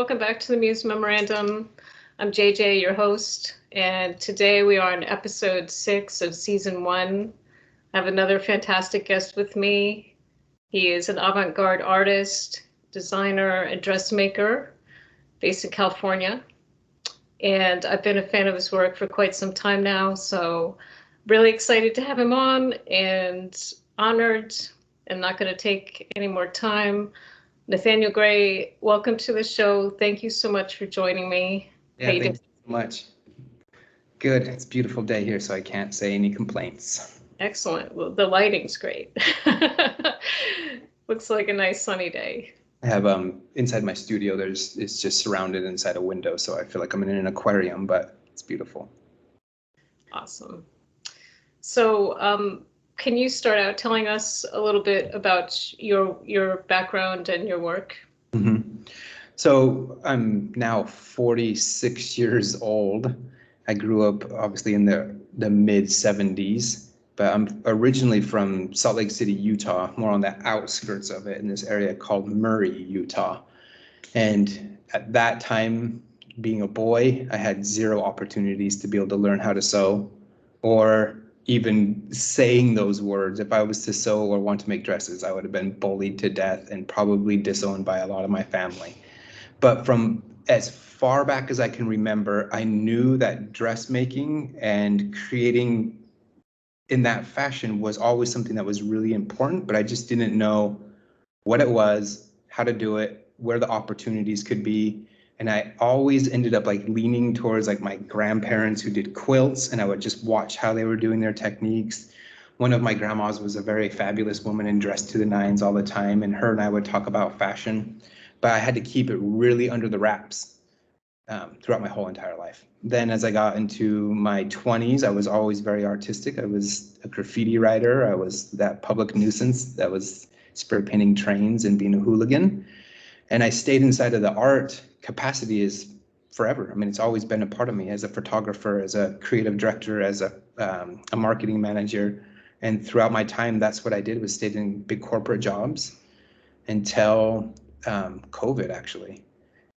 Welcome back to the Muse Memorandum. I'm JJ, your host, and today we are on episode 6 of season 1. I have another fantastic guest with me. He is an avant-garde artist, designer, and dressmaker based in California. And I've been a fan of his work for quite some time now, so really excited to have him on and honored. I'm not going to take any more time. Nathaniel Gray, welcome to the show. Thank you so much for joining me. Yeah, thank you so much. Good. It's a beautiful day here, so I can't say any complaints. Excellent. Well, the lighting's great. Looks like a nice sunny day. I have inside my studio, it's just surrounded inside a window, so I feel like I'm in an aquarium, but it's beautiful. Awesome. So can you start out telling us a little bit about your background and your work? Mm-hmm. So I'm now 46 years old. I grew up obviously in the mid 70s, but I'm originally from Salt Lake City, Utah, more on the outskirts of it in this area called Murray, Utah. And at that time, being a boy, I had zero opportunities to be able to learn how to sew or even saying those words. If I was to sew or want to make dresses, I would have been bullied to death and probably disowned by a lot of my family. But from as far back as I can remember, I knew that dressmaking and creating in that fashion was always something that was really important, but I just didn't know what it was, how to do it, where the opportunities could be. And I always ended up like leaning towards like my grandparents who did quilts, and I would just watch how they were doing their techniques. One of my grandmas was a very fabulous woman and dressed to the nines all the time, and her and I would talk about fashion, but I had to keep it really under the wraps throughout my whole entire life. Then as I got into my 20s, I was always very artistic. I was a graffiti writer. I was that public nuisance that was spray painting trains and being a hooligan. And I stayed inside of the art capacity is forever. I mean, it's always been a part of me as a photographer, as a creative director, as a marketing manager. And throughout my time, that's what I did, was stayed in big corporate jobs until COVID, actually.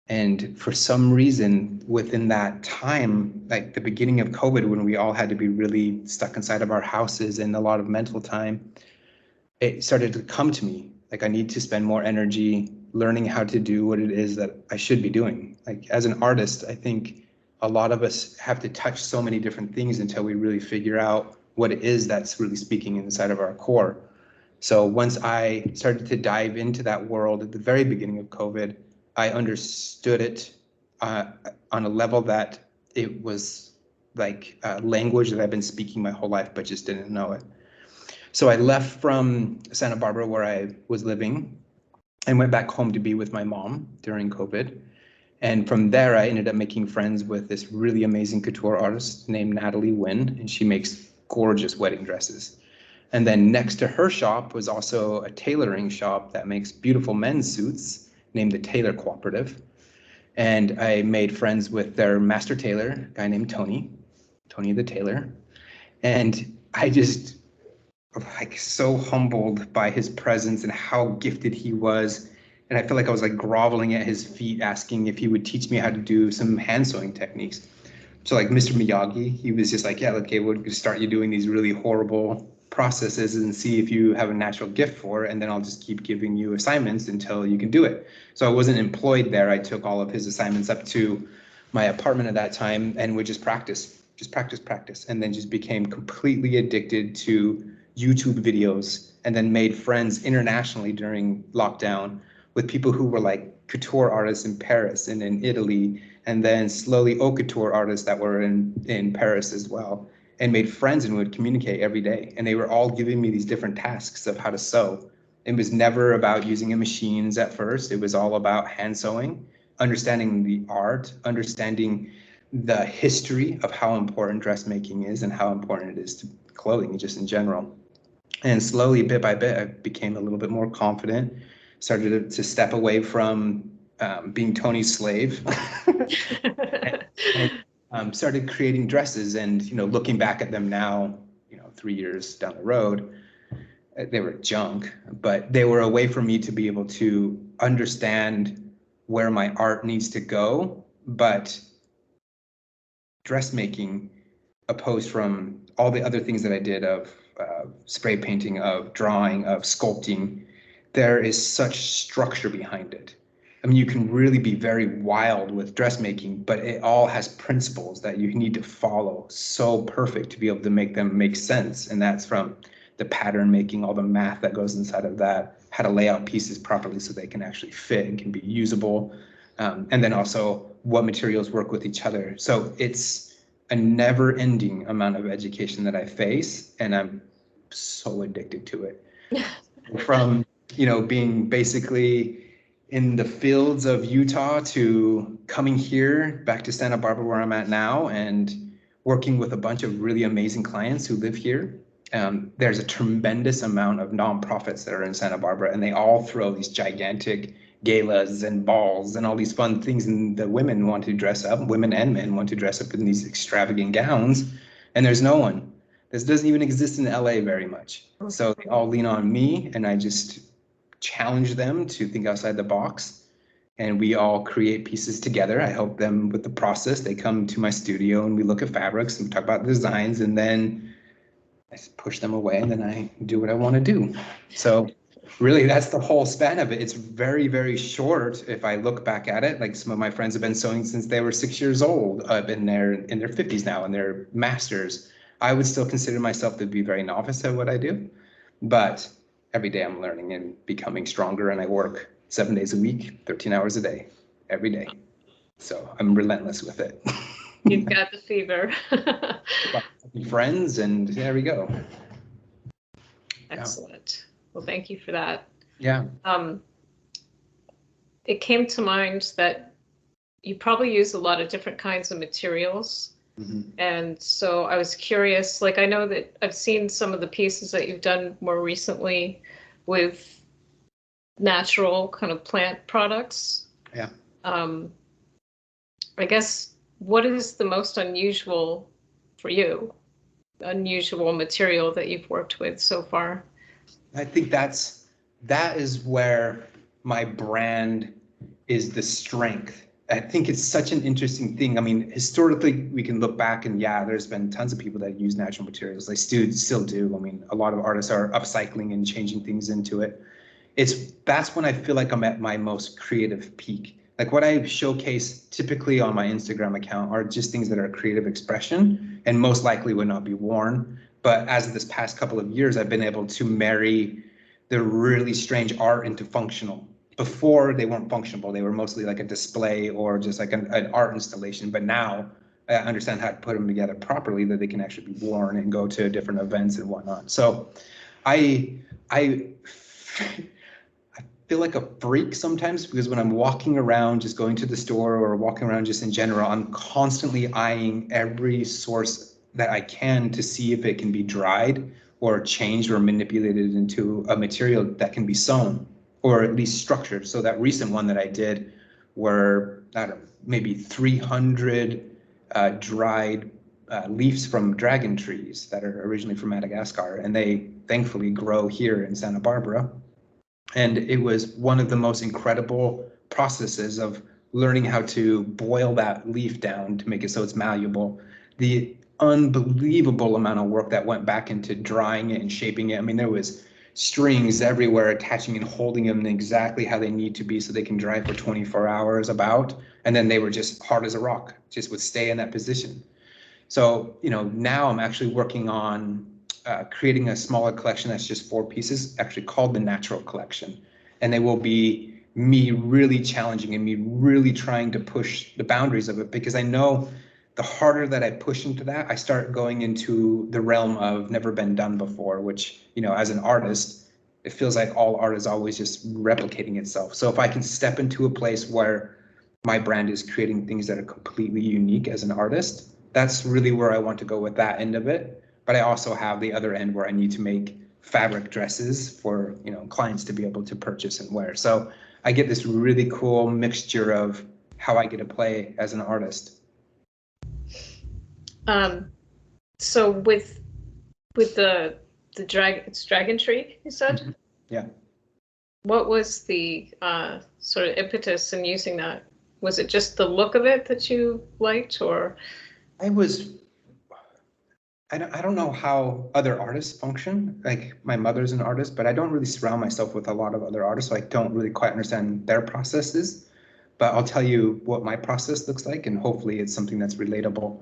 And for some reason, within that time, like the beginning of COVID, when we all had to be really stuck inside of our houses and a lot of mental time, it started to come to me. Like, I need to spend more energy learning how to do what it is that I should be doing. Like, as an artist, I think a lot of us have to touch so many different things until we really figure out what it is that's really speaking inside of our core. So once I started to dive into that world at the very beginning of COVID, I understood it on a level that it was like language that I've been speaking my whole life, but just didn't know it. So I left from Santa Barbara, where I was living, and went back home to be with my mom during COVID. And from there, I ended up making friends with this really amazing couture artist named Natalie Wynn, and she makes gorgeous wedding dresses. And then next to her shop was also a tailoring shop that makes beautiful men's suits named the Tailor Cooperative. And I made friends with their master tailor, a guy named Tony the tailor. And I just like so humbled by his presence and how gifted he was. And I feel like I was like groveling at his feet, asking if he would teach me how to do some hand sewing techniques. So like Mr. Miyagi, he was just like, yeah, okay, we're gonna start you doing these really horrible processes and see if you have a natural gift for it, and then I'll just keep giving you assignments until you can do it. So I wasn't employed there. I took all of his assignments up to my apartment at that time and would just practice, and then just became completely addicted to YouTube videos, and then made friends internationally during lockdown with people who were like couture artists in Paris and in Italy, and then slowly haute couture artists that were in Paris as well, and made friends and would communicate every day. And they were all giving me these different tasks of how to sew. It was never about using machines at first. It was all about hand sewing, understanding the art, understanding the history of how important dressmaking is and how important it is to clothing just in general. And slowly, bit by bit, I became a little bit more confident, started to step away from being Tony's slave, and started creating dresses. And, you know, looking back at them now, you know, 3 years down the road, they were junk, but they were a way for me to be able to understand where my art needs to go, but dressmaking, opposed from all the other things that I did of spray painting, of drawing, of sculpting, there is such structure behind it. I mean, you can really be very wild with dressmaking, but it all has principles that you need to follow so perfect to be able to make them make sense. And that's from the pattern making, all the math that goes inside of that, how to lay out pieces properly so they can actually fit and can be usable. And then also what materials work with each other. So it's a never ending amount of education that I face, and I'm so addicted to it. From, being basically in the fields of Utah to coming here back to Santa Barbara where I'm at now and working with a bunch of really amazing clients who live here. There's a tremendous amount of nonprofits that are in Santa Barbara, and they all throw these gigantic galas and balls and all these fun things, and the women want to dress up, women and men want to dress up in these extravagant gowns, and there's no one. This doesn't even exist in LA very much. So they all lean on me, and I just challenge them to think outside the box, and we all create pieces together. I help them with the process. They come to my studio and we look at fabrics and talk about designs, and then I push them away, and then I do what I want to do. So really, that's the whole span of it. It's very, very short. If I look back at it, like some of my friends have been sewing since they were 6 years old, in their 50s now, and they're masters. I would still consider myself to be very novice at what I do, but every day I'm learning and becoming stronger, and I work 7 days a week, 13 hours a day, every day. So I'm relentless with it. You've got the fever. Friends, and there we go. Excellent. Well, thank you for that. Yeah. It came to mind that you probably use a lot of different kinds of materials. Mm-hmm. And so I was curious, like I know that I've seen some of the pieces that you've done more recently with natural kind of plant products. Yeah. I guess, what is the most unusual for you, unusual material that you've worked with so far? I think that is where my brand is the strength. I think it's such an interesting thing. I mean, historically, we can look back and there's been tons of people that use natural materials. They still do. I mean, a lot of artists are upcycling and changing things into it. That's when I feel like I'm at my most creative peak. Like what I showcase typically on my Instagram account are just things that are creative expression and most likely would not be worn. But as of this past couple of years, I've been able to marry the really strange art into functional. Before, they weren't functional. They were mostly like a display or just like an art installation. But now I understand how to put them together properly, that they can actually be worn and go to different events and whatnot. So I feel like a freak sometimes, because when I'm walking around, just going to the store or walking around just in general, I'm constantly eyeing every source that I can to see if it can be dried or changed or manipulated into a material that can be sewn or at least structured. So that recent one that I did were, I don't know, maybe 300 dried leaves from dragon trees that are originally from Madagascar, and they thankfully grow here in Santa Barbara. And it was one of the most incredible processes of learning how to boil that leaf down to make it so it's malleable. The unbelievable amount of work that went back into drying it and shaping it. I mean, there was strings everywhere attaching and holding them exactly how they need to be so they can dry for 24 hours about. And then they were just hard as a rock, just would stay in that position. So, now I'm actually working on creating a smaller collection that's just 4 pieces, actually called the Natural Collection. And they will be me really challenging and me really trying to push the boundaries of it, because I know the harder that I push into that, I start going into the realm of never been done before, which, as an artist, it feels like all art is always just replicating itself. So if I can step into a place where my brand is creating things that are completely unique as an artist, that's really where I want to go with that end of it. But I also have the other end where I need to make fabric dresses for, clients to be able to purchase and wear. So I get this really cool mixture of how I get to play as an artist. So with the dragon tree, you said? Mm-hmm. Yeah. What was the sort of impetus in using that? Was it just the look of it that you liked, or? I don't know how other artists function. Like my mother's an artist, but I don't really surround myself with a lot of other artists, so I don't really quite understand their processes. But I'll tell you what my process looks like, and hopefully it's something that's relatable.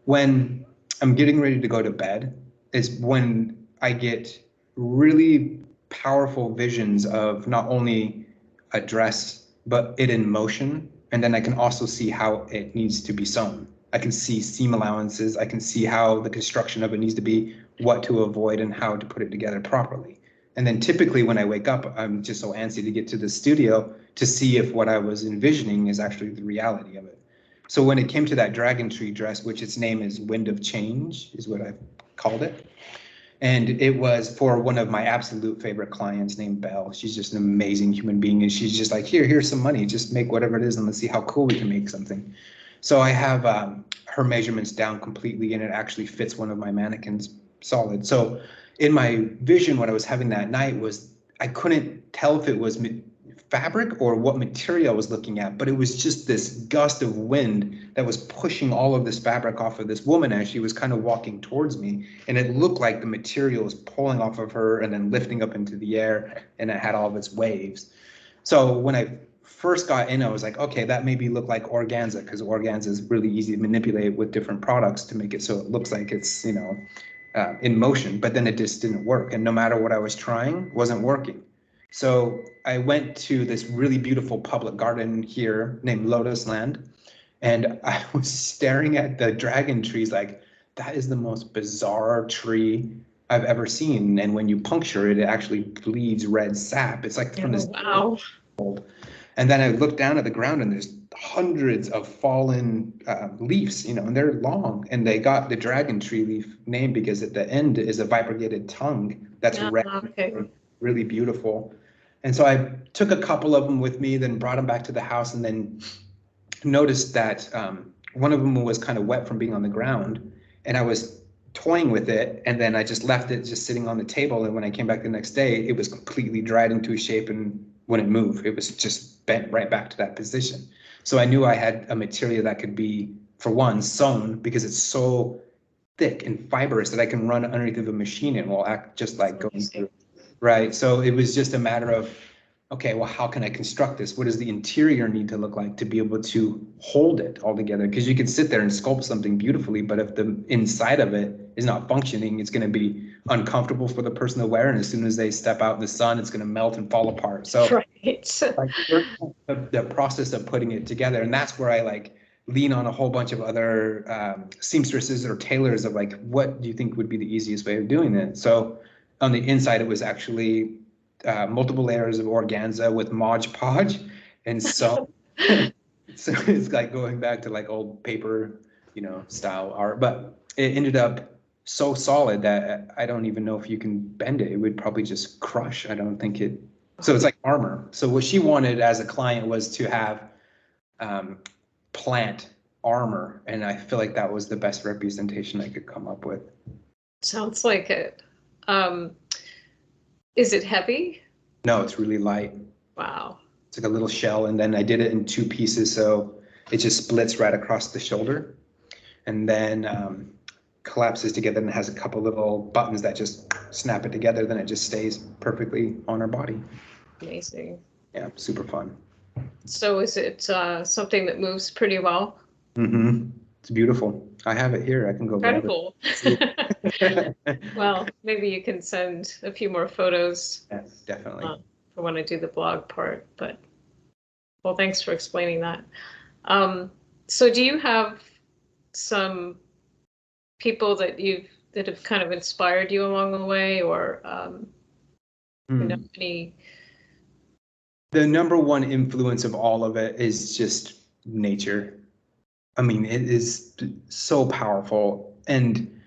When I'm getting ready to go to bed is when I get really powerful visions of not only a dress, but it in motion. And then I can also see how it needs to be sewn. I can see seam allowances. I can see how the construction of it needs to be, what to avoid, and how to put it together properly. And then typically when I wake up, I'm just so antsy to get to the studio to see if what I was envisioning is actually the reality of it. So when it came to that dragon tree dress, which its name is Wind of Change, is what I've called it. And it was for one of my absolute favorite clients named Belle. She's just an amazing human being. And she's just like, here's some money, just make whatever it is and let's see how cool we can make something. So I have her measurements down completely and it actually fits one of my mannequins solid. So in my vision, what I was having that night was I couldn't tell if it was fabric or what material I was looking at, but it was just this gust of wind that was pushing all of this fabric off of this woman as she was kind of walking towards me. And it looked like the material was pulling off of her and then lifting up into the air, and it had all of its waves. So when I first got in, I was like, okay, that maybe look like organza, because organza is really easy to manipulate with different products to make it so it looks like it's, in motion, but then it just didn't work. And no matter what I was trying, it wasn't working. So I went to this really beautiful public garden here named Lotus Land, and I was staring at the dragon trees like, that is the most bizarre tree I've ever seen. And when you puncture it, it actually bleeds red sap. It's like from this. Wow. And then I looked down at the ground and there's hundreds of fallen leaves, and they're long. And they got the dragon tree leaf name because at the end is a vibrated tongue that's red, really beautiful. And so I took a couple of them with me, then brought them back to the house, and then noticed that one of them was kind of wet from being on the ground. And I was toying with it, and then I just left it just sitting on the table. And when I came back the next day, it was completely dried into a shape, and wouldn't move. It was just bent right back to that position. So I knew I had a material that could be, for one, sewn, because it's so thick and fibrous that I can run underneath of a machine and will act just like going through. Right. So it was just a matter of, okay, well, how can I construct this? What does the interior need to look like to be able to hold it all together? Because you can sit there and sculpt something beautifully, but if the inside of it is not functioning, it's going to be uncomfortable for the person to wear. And as soon as they step out in the sun, it's going to melt and fall apart. So the process of putting it together, and that's where I lean on a whole bunch of other seamstresses or tailors of what do you think would be the easiest way of doing it? So on the inside, it was actually multiple layers of organza with Mod Podge, and so so it's like going back to old paper, style art. But it ended up so solid that I don't even know if you can bend it. It would probably just crush. I don't think it. So it's like armor. So what she wanted as a client was to have plant armor, and I feel like that was the best representation I could come up with. Sounds like it. Is it heavy? No, it's really light. Wow. It's like a little shell, and then I did it in 2 pieces, so it just splits right across the shoulder, and then collapses together and has a couple little buttons that just snap it together. Then it just stays perfectly on her body. Amazing. Yeah, super fun. So is it something that moves pretty well? Mm-hmm. It's beautiful. I have it here. I can go grab it. Well, maybe you can send a few more photos. Yes, definitely. For when I do the blog part. But well, thanks for explaining that. So do you have some people that have kind of inspired you along the way, or any? The number one influence of all of it is just nature. I mean, it is so powerful. And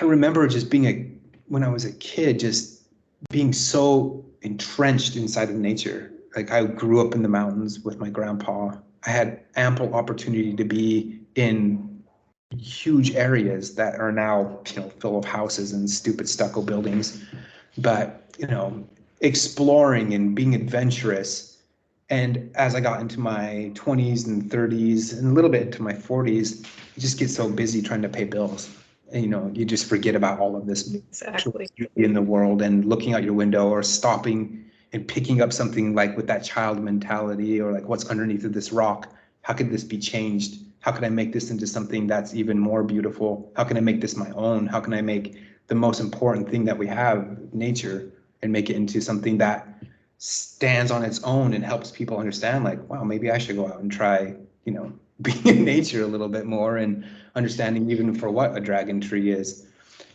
I remember just when I was a kid, just being so entrenched inside of nature. I grew up in the mountains with my grandpa. I had ample opportunity to be in huge areas that are now, full of houses and stupid stucco buildings. But, exploring and being adventurous. And as I got into my 20s and 30s and a little bit into my 40s, you just get so busy trying to pay bills. And, you just forget about all of this Exactly. beauty in the world and looking out your window or stopping and picking up something like with that child mentality or like what's underneath of this rock. How could this be changed? How can I make this into something that's even more beautiful? How can I make this my own? How can I make the most important thing that we have, nature, and make it into something that stands on its own and helps people understand, like, wow, maybe I should go out and try, being in nature a little bit more and understanding even for what a dragon tree is.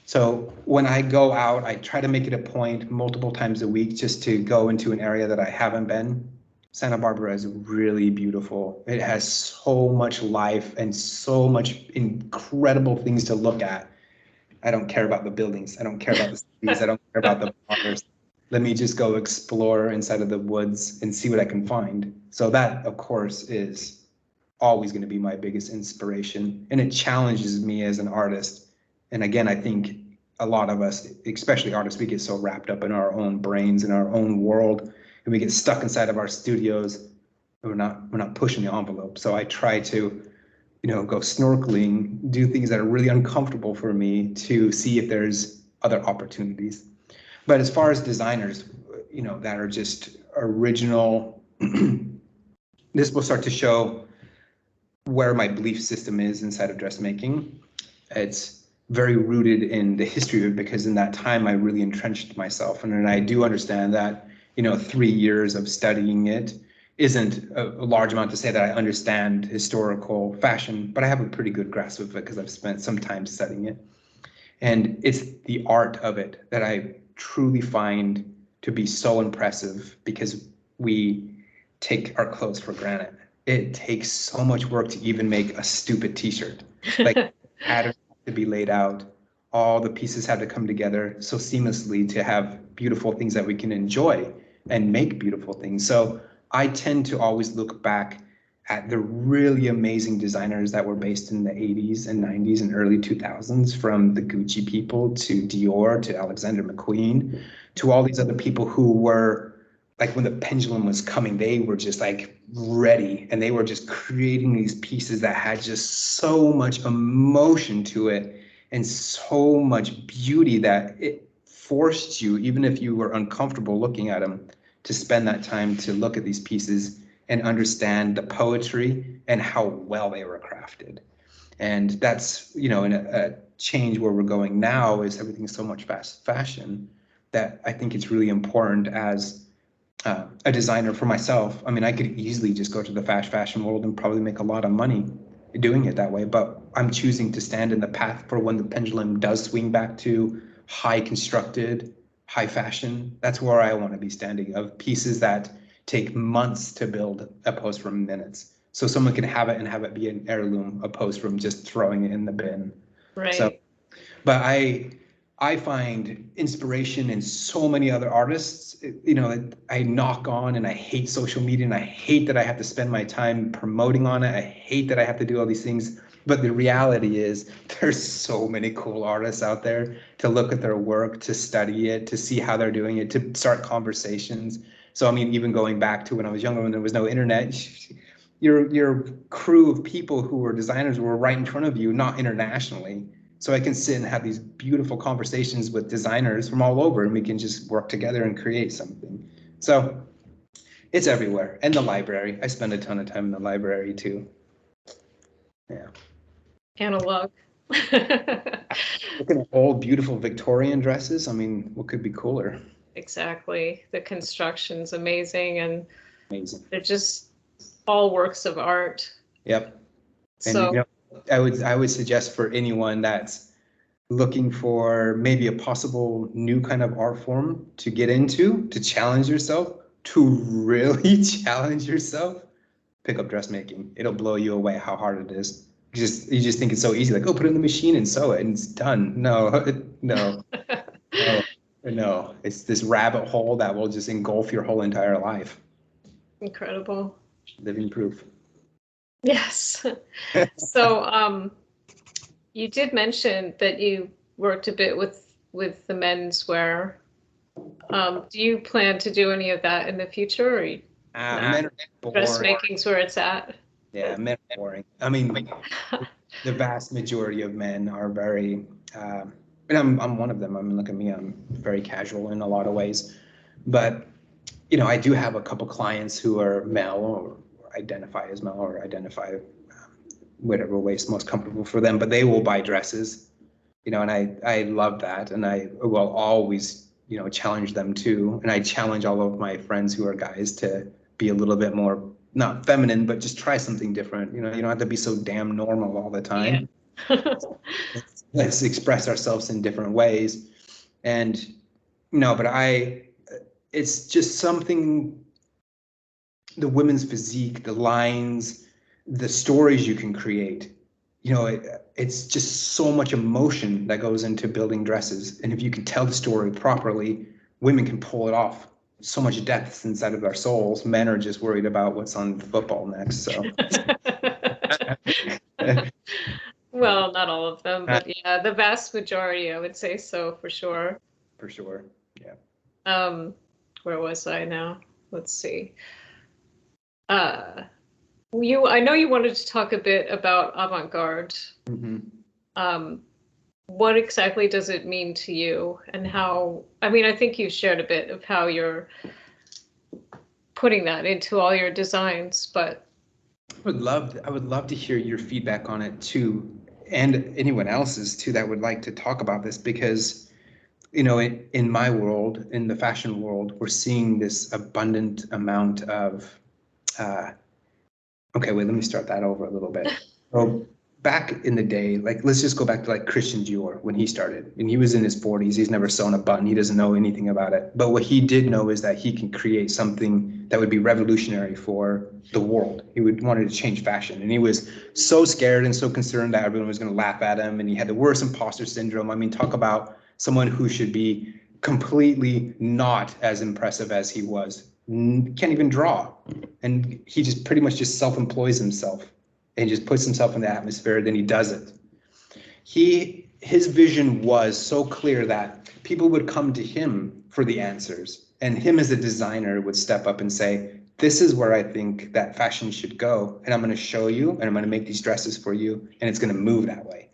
So when I go out, I try to make it a point multiple times a week just to go into an area that I haven't been. Santa Barbara is really beautiful. It has so much life and so much incredible things to look at. I don't care about the buildings. I don't care about the cities. I don't care about the bars. Let me just go explore inside of the woods and see what I can find. So that, of course, is always going to be my biggest inspiration. And it challenges me as an artist. And again, I think a lot of us, especially artists, we get so wrapped up in our own brains, in our own world, and we get stuck inside of our studios. We're not pushing the envelope. So I try to, go snorkeling, do things that are really uncomfortable for me to see if there's other opportunities. But as far as designers, that are just original, this will start to show where my belief system is inside of dressmaking. It's very rooted in the history of it because in that time I really entrenched myself. And I do understand that, 3 years of studying it isn't a large amount to say that I understand historical fashion, but I have a pretty good grasp of it because I've spent some time studying it. And it's the art of it that I truly find to be so impressive because we take our clothes for granted. It takes so much work to even make a stupid t-shirt. Like patterns have to be laid out. All the pieces have to come together so seamlessly to have beautiful things that we can enjoy and make beautiful things. So I tend to always look back at the really amazing designers that were based in the 80s and 90s and early 2000s, from the Gucci people to Dior to Alexander McQueen to all these other people who were like, when the pendulum was coming, they were just like ready and they were just creating these pieces that had just so much emotion to it and so much beauty that it forced you, even if you were uncomfortable looking at them, to spend that time to look at these pieces and understand the poetry and how well they were crafted. And that's, in a change where we're going now is everything's so much fast fashion that I think it's really important as a designer for myself. I mean, I could easily just go to the fast fashion world and probably make a lot of money doing it that way, but I'm choosing to stand in the path for when the pendulum does swing back to high constructed, high fashion. That's where I want to be standing, of pieces that take months to build opposed from minutes. So someone can have it and have it be an heirloom opposed from just throwing it in the bin. Right. So, but I find inspiration in so many other artists, that I knock on, and I hate social media and I hate that I have to spend my time promoting on it. I hate that I have to do all these things. But the reality is there's so many cool artists out there to look at their work, to study it, to see how they're doing it, to start conversations. So, I mean, even going back to when I was younger, when there was no internet, your crew of people who were designers were right in front of you, not internationally. So I can sit and have these beautiful conversations with designers from all over, and we can just work together and create something. So it's everywhere. And the library. I spend a ton of time in the library too. Yeah. Analog. Looking at old, beautiful Victorian dresses. I mean, what could be cooler? Exactly. The construction's amazing, and Amazing. they're just all works of art. Yep. And So I would suggest for anyone that's looking for maybe a possible new kind of art form to get into, to challenge yourself, to really challenge yourself, pick up dressmaking. It'll blow you away how hard it is. You just think it's so easy, like, oh, put it in the machine and sew it and it's done. No, no, no. It's this rabbit hole that will just engulf your whole entire life. incredible. Living proof. Yes. So you did mention that you worked a bit with the menswear. Do you plan to do any of that in the future, or Men are boring. dressmaking's where it's at? Yeah, men are boring. I mean, the vast majority of men are very, and I'm one of them. I mean, look at me. I'm very casual in a lot of ways, but I do have a couple clients who are male or identify as male or identify whatever way is most comfortable for them, but they will buy dresses, and I love that, and I will always challenge them too, and I challenge all of my friends who are guys to be a little bit more not feminine, but just try something different. You don't have to be so damn normal all the time. Yeah. Let's express ourselves in different ways. And but it's just something, the women's physique, the lines, the stories you can create. It's just so much emotion that goes into building dresses. And if you can tell the story properly, women can pull it off. So much depth inside of our souls. Men are just worried about what's on football next. So. Well, not all of them, but yeah, the vast majority, I would say so for sure. For sure, yeah. Where was I now? Let's see. I know you wanted to talk a bit about avant-garde. Mm-hmm. What exactly does it mean to you, and how? I mean, I think you shared a bit of how you're putting that into all your designs, but I would love to hear your feedback on it too, and anyone else's too that would like to talk about this, because in my world, in the fashion world, we're seeing this abundant amount of okay, wait, let me start that over a little bit. So back in the day, let's just go back to Christian Dior when he started, and he was in his 40s. He's never sewn a button. He doesn't know anything about it. But what he did know is that he can create something that would be revolutionary for the world. He wanted to change fashion, and he was so scared and so concerned that everyone was going to laugh at him, and he had the worst imposter syndrome. I mean, talk about someone who should be completely not as impressive as he was. Can't even draw, and he just pretty much just self-employs himself and just puts himself in the atmosphere. Then he does it. His vision was so clear that people would come to him for the answers, and him as a designer would step up and say, this is where I think that fashion should go, and I'm going to show you, and I'm going to make these dresses for you, and it's going to move that way.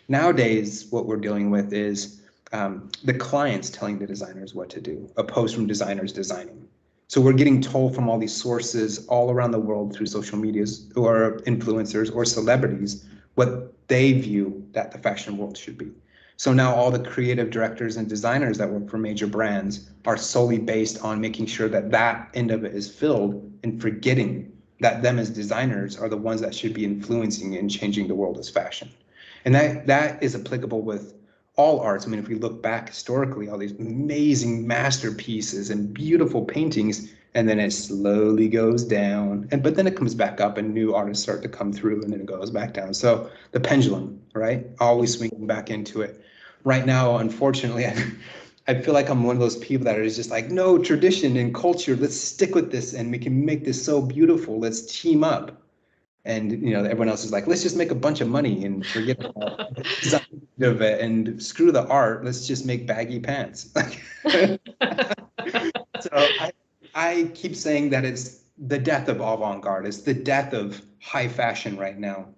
Nowadays, what we're dealing with is the clients telling the designers what to do, opposed from designers designing. So we're getting told from all these sources all around the world through social medias or influencers or celebrities what they view that the fashion world should be. So now all the creative directors and designers that work for major brands are solely based on making sure that that end of it is filled, and forgetting that them as designers are the ones that should be influencing and changing the world as fashion. And that is applicable with all arts. I mean, if we look back historically, all these amazing masterpieces and beautiful paintings, and then it slowly goes down, but then it comes back up and new artists start to come through, and then it goes back down. So the pendulum, right? Always swinging back into it. Right now, unfortunately, I feel like I'm one of those people that is just like, no, tradition and culture, let's stick with this and we can make this so beautiful. Let's team up. And everyone else is like, let's just make a bunch of money and forget about the design of it and screw the art. Let's just make baggy pants. So I keep saying that it's the death of avant-garde. It's the death of high fashion right now.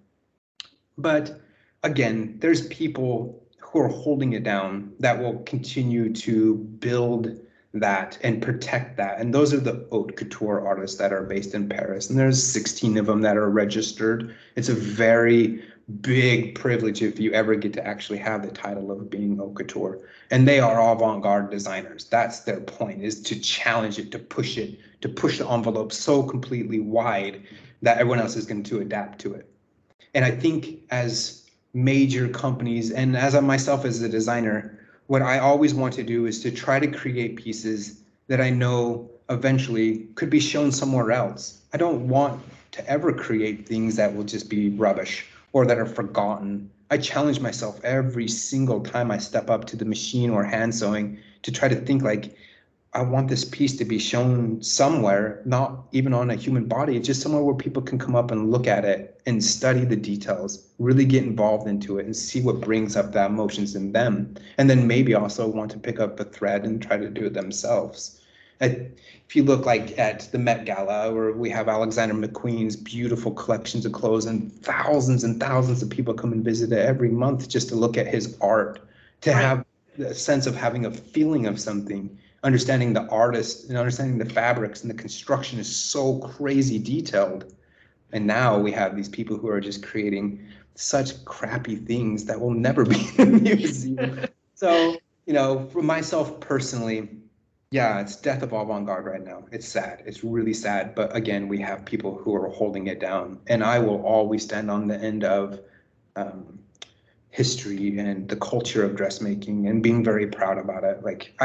But again, there's people who are holding it down that will continue to build that and protect that. And those are the haute couture artists that are based in Paris. And there's 16 of them that are registered. It's a very big privilege if you ever get to actually have the title of being haute couture. And they are avant-garde designers. That's their point, is to challenge it, to push the envelope so completely wide that everyone else is going to adapt to it. And I think as major companies, and as I myself as a designer, what I always want to do is to try to create pieces that I know eventually could be shown somewhere else. I don't want to ever create things that will just be rubbish or that are forgotten. I challenge myself every single time I step up to the machine or hand sewing to try to think like, I want this piece to be shown somewhere, not even on a human body, just somewhere where people can come up and look at it and study the details, really get involved into it and see what brings up the emotions in them. And then maybe also want to pick up a thread and try to do it themselves. If you look like at the Met Gala, where we have Alexander McQueen's beautiful collections of clothes and thousands of people come and visit it every month just to look at his art, to have a sense of having a feeling of something. Understanding the artist and understanding the fabrics and the construction is so crazy detailed. And now we have these people who are just creating such crappy things that will never be in a museum. So, for myself personally, yeah, it's death of avant-garde right now. It's sad. It's really sad. But again, we have people who are holding it down. And I will always stand on the end of history and the culture of dressmaking and being very proud about it. Like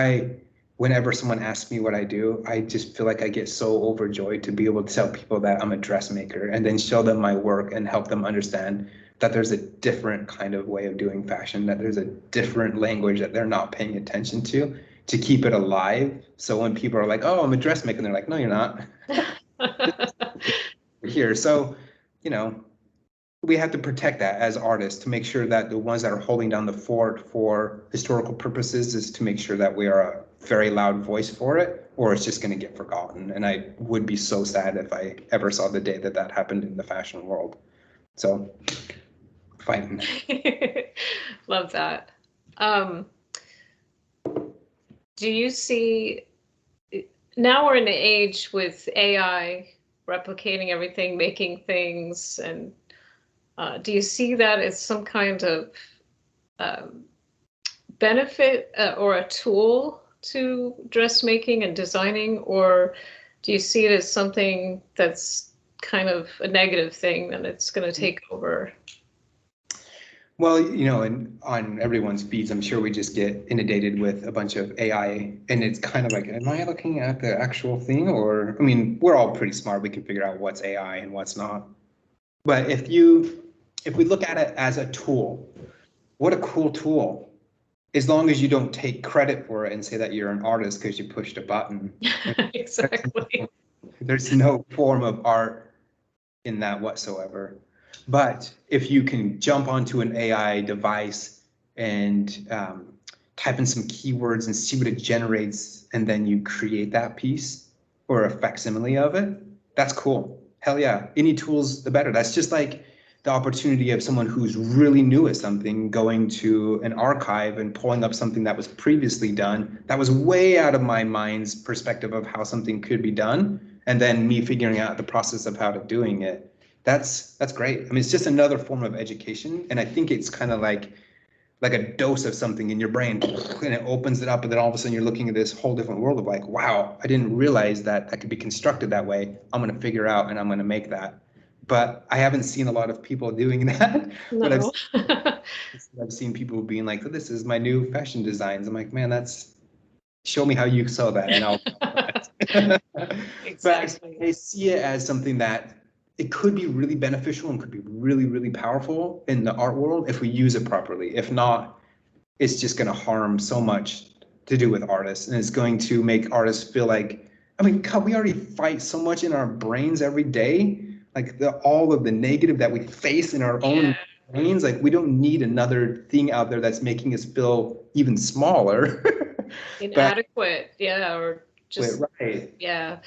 whenever someone asks me what I do, I just feel like I get so overjoyed to be able to tell people that I'm a dressmaker and then show them my work and help them understand that there's a different kind of way of doing fashion, that there's a different language that they're not paying attention to keep it alive. So when people are like, oh, I'm a dressmaker, and they're like, no, you're not. Here. So, we have to protect that as artists to make sure that the ones that are holding down the fort for historical purposes is to make sure that we are a very loud voice for it, or it's just going to get forgotten. And I would be so sad if I ever saw the day that happened in the fashion world. So fighting. Love that. Do you see, now we're in an age with AI replicating everything, making things, and do you see that as some kind of benefit or a tool to dressmaking and designing, or do you see it as something that's kind of a negative thing that it's going to take over? Well, and on everyone's feeds, I'm sure we just get inundated with a bunch of AI, and it's kind of like, am I looking at the actual thing? Or, I mean, we're all pretty smart. We can figure out what's AI and what's not. But if we look at it as a tool, what a cool tool. As long as you don't take credit for it and say that you're an artist because you pushed a button. Exactly. There's no form of art in that whatsoever. But if you can jump onto an AI device and type in some keywords and see what it generates, and then you create that piece or a facsimile of it, that's cool. Hell yeah. Any tools, the better. That's just like the opportunity of someone who's really new at something going to an archive and pulling up something that was previously done that was way out of my mind's perspective of how something could be done, and then me figuring out the process of how to doing it. That's great. I mean, it's just another form of education, and I think it's kind of like a dose of something in your brain, and it opens it up, and then all of a sudden you're looking at this whole different world of like, wow, I didn't realize that could be constructed that way. I'm going to figure out and I'm going to make that. But I haven't seen a lot of people doing that. No. But I've seen people being like, this is my new fashion designs. I'm like, man, show me how you saw that, and I'll. Exactly. But I see it as something that it could be really beneficial and could be really, really powerful in the art world if we use it properly. If not, it's just going to harm so much to do with artists, and it's going to make artists feel like, I mean, God, we already fight so much in our brains every day. Like all of the negative that we face in our own brains, like we don't need another thing out there that's making us feel even smaller. Inadequate, or just right. Yeah.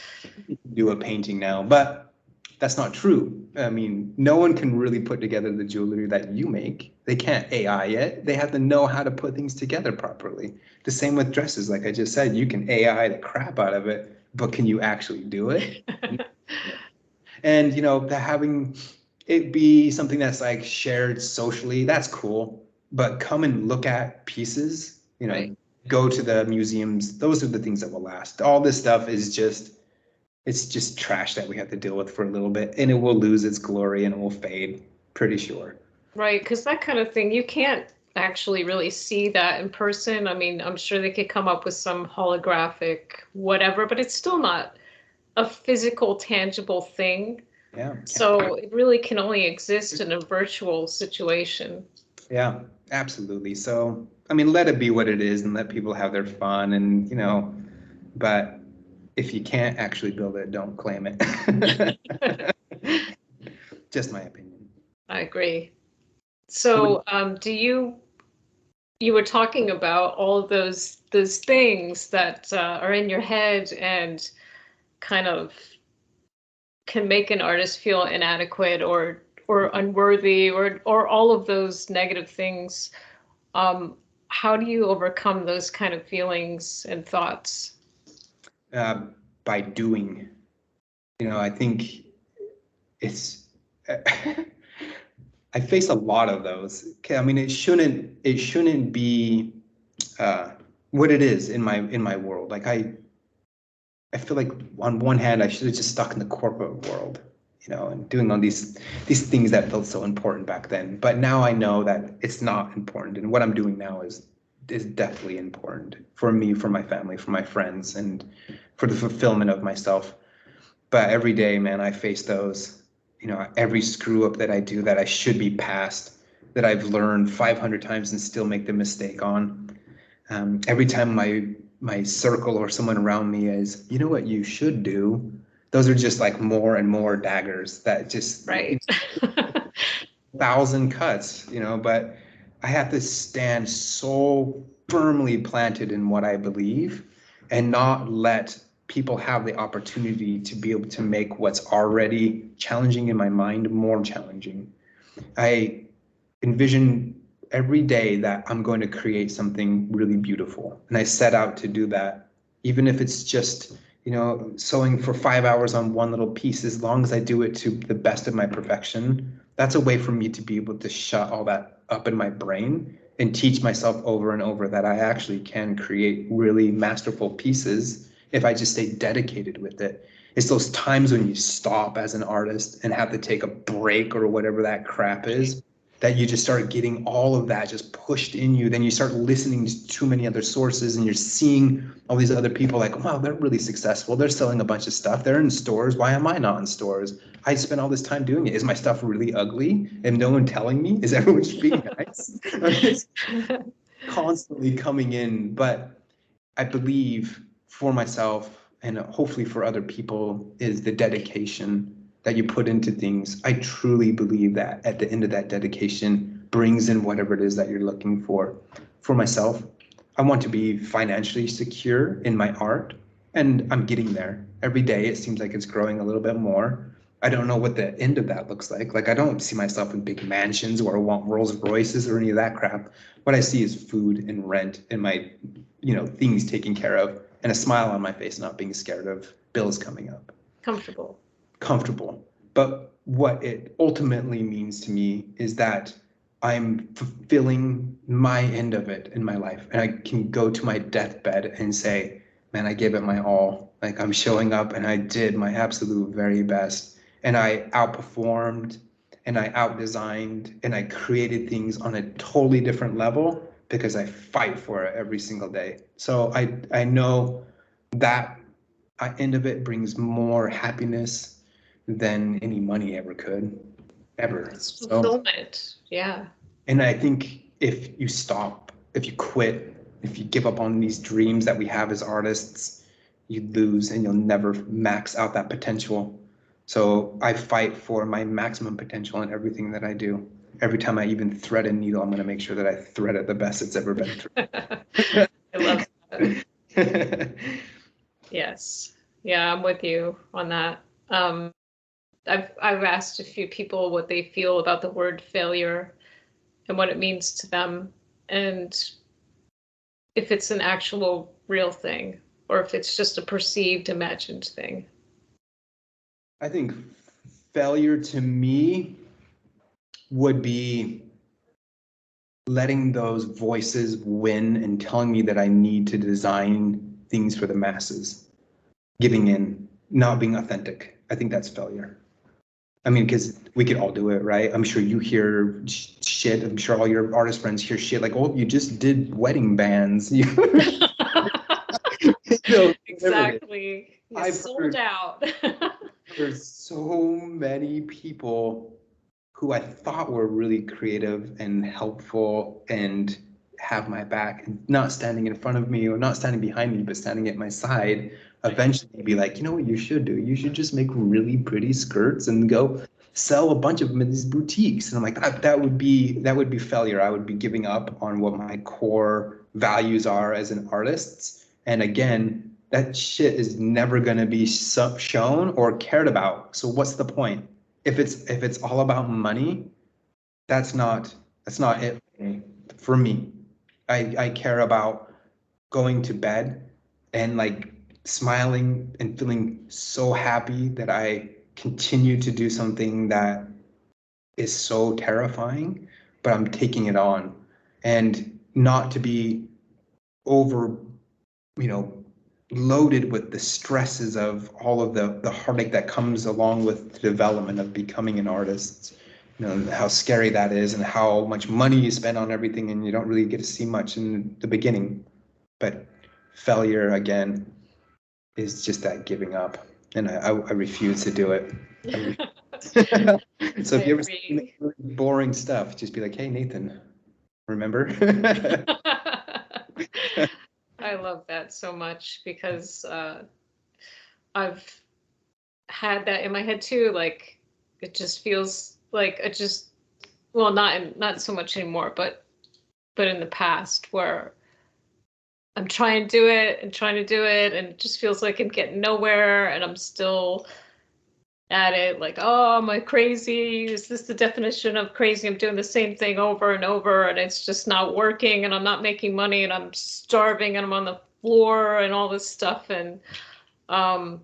You can do a painting now, but that's not true. I mean, no one can really put together the jewelry that you make. They can't AI it. They have to know how to put things together properly. The same with dresses. Like I just said, you can AI the crap out of it, but can you actually do it? And, having it be something that's like shared socially, that's cool. But come and look at pieces, Right. Go to the museums. Those are the things that will last. All this stuff is it's just trash that we have to deal with for a little bit, and it will lose its glory and it will fade, pretty sure. Right, because that kind of thing, you can't actually really see that in person. I mean, I'm sure they could come up with some holographic whatever, but it's still not a physical, tangible thing. Yeah. So it really can only exist in a virtual situation. Yeah, absolutely. So, I mean, let it be what it is and let people have their fun, and, but if you can't actually build it, don't claim it. Just my opinion. I agree. So, you were talking about all of those things that are in your head and kind of can make an artist feel inadequate or unworthy or all of those negative things. How do you overcome those kind of feelings and thoughts? By doing. I think it's I face a lot of those. Okay, I mean, it shouldn't be what it is in my world. Like I feel like on one hand I should have just stuck in the corporate world, and doing all these things that felt so important back then. But now I know that it's not important, and what I'm doing now is definitely important for me, for my family, for my friends, and for the fulfillment of myself. But every day, man, I face those. Every screw up that I do that I should be past, that I've learned 500 times and still make the mistake on. Every time my circle or someone around me is, you know what you should do, those are just like more and more daggers that just Right. 1,000 cuts, but I have to stand so firmly planted in what I believe and not let people have the opportunity to be able to make what's already challenging in my mind more challenging. I envision every day that I'm going to create something really beautiful, and I set out to do that, even if it's just sewing for 5 hours on one little piece. As long as I do it to the best of my perfection, that's a way for me to be able to shut all that up in my brain and teach myself over and over that I actually can create really masterful pieces if I just stay dedicated with it. It's those times when you stop as an artist and have to take a break or whatever that crap is, that you just start getting all of that just pushed in you. Then you start listening to too many other sources, and you're seeing all these other people like, wow, they're really successful. They're selling a bunch of stuff. They're in stores. Why am I not in stores? I spent all this time doing it. Is my stuff really ugly? And no one telling me? Is everyone being nice? It's constantly coming in. But I believe for myself, and hopefully for other people, is the dedication that you put into things. I truly believe that at the end of that dedication brings in whatever it is that you're looking for. For myself, I want to be financially secure in my art, and I'm getting there. Every day it seems like it's growing a little bit more. I don't know what the end of that looks like. Like, I don't see myself in big mansions or I want Rolls Royces or any of that crap. What I see is food and rent and my, things taken care of, and a smile on my face, not being scared of bills coming up. Comfortable. But what it ultimately means to me is that I'm fulfilling my end of it in my life, and I can go to my deathbed and say, man, I gave it my all. Like, I'm showing up and I did my absolute very best, and I outperformed and I outdesigned and I created things on a totally different level because I fight for it every single day. So I know that end of it brings more happiness than any money ever could, ever. It's fulfillment. Yeah. And I think if you stop, if you quit, if you give up on these dreams that we have as artists, you lose and you'll never max out that potential. So I fight for my maximum potential in everything that I do. Every time I even thread a needle, I'm going to make sure that I thread it the best it's ever been through. I love that. Yes. Yeah, I'm with you on that. I've asked a few people what they feel about the word failure and what it means to them, and if it's an actual real thing or if it's just a perceived, imagined thing. I think failure to me would be letting those voices win and telling me that I need to design things for the masses, giving in, not being authentic. I think that's failure. I mean, because we could all do it, right? I'm sure you hear shit. I'm sure all your artist friends hear shit like, oh, you just did wedding bands. Exactly. I've sold out. There's so many people who I thought were really creative and helpful and have my back and not standing in front of me or not standing behind me, but standing at my side, eventually be like, you know what you should do? You should just make really pretty skirts and go sell a bunch of them in these boutiques. And I'm like, that would be failure. I would be giving up on what my core values are as an artist. And again, that shit is never going to be shown or cared about. So what's the point? If it's all about money, that's not it for me. I care about going to bed and like smiling and feeling so happy that I continue to do something that is so terrifying, but I'm taking it on, and not to be over, loaded with the stresses of all of the heartache that comes along with the development of becoming an artist. How scary that is and how much money you spend on everything and you don't really get to see much in the beginning. But failure, again, is just that giving up. And I refuse to do it. So if you ever see really boring stuff, just be like, hey, Nathan, remember? I love that so much because I've had that in my head too. Like it just feels like not so much anymore, but in the past where I'm trying to do it and it just feels like I'm getting nowhere and I'm still at it like, oh, am I crazy? Is this the definition of crazy? I'm doing the same thing over and over and it's just not working and I'm not making money and I'm starving and I'm on the floor and all this stuff. And but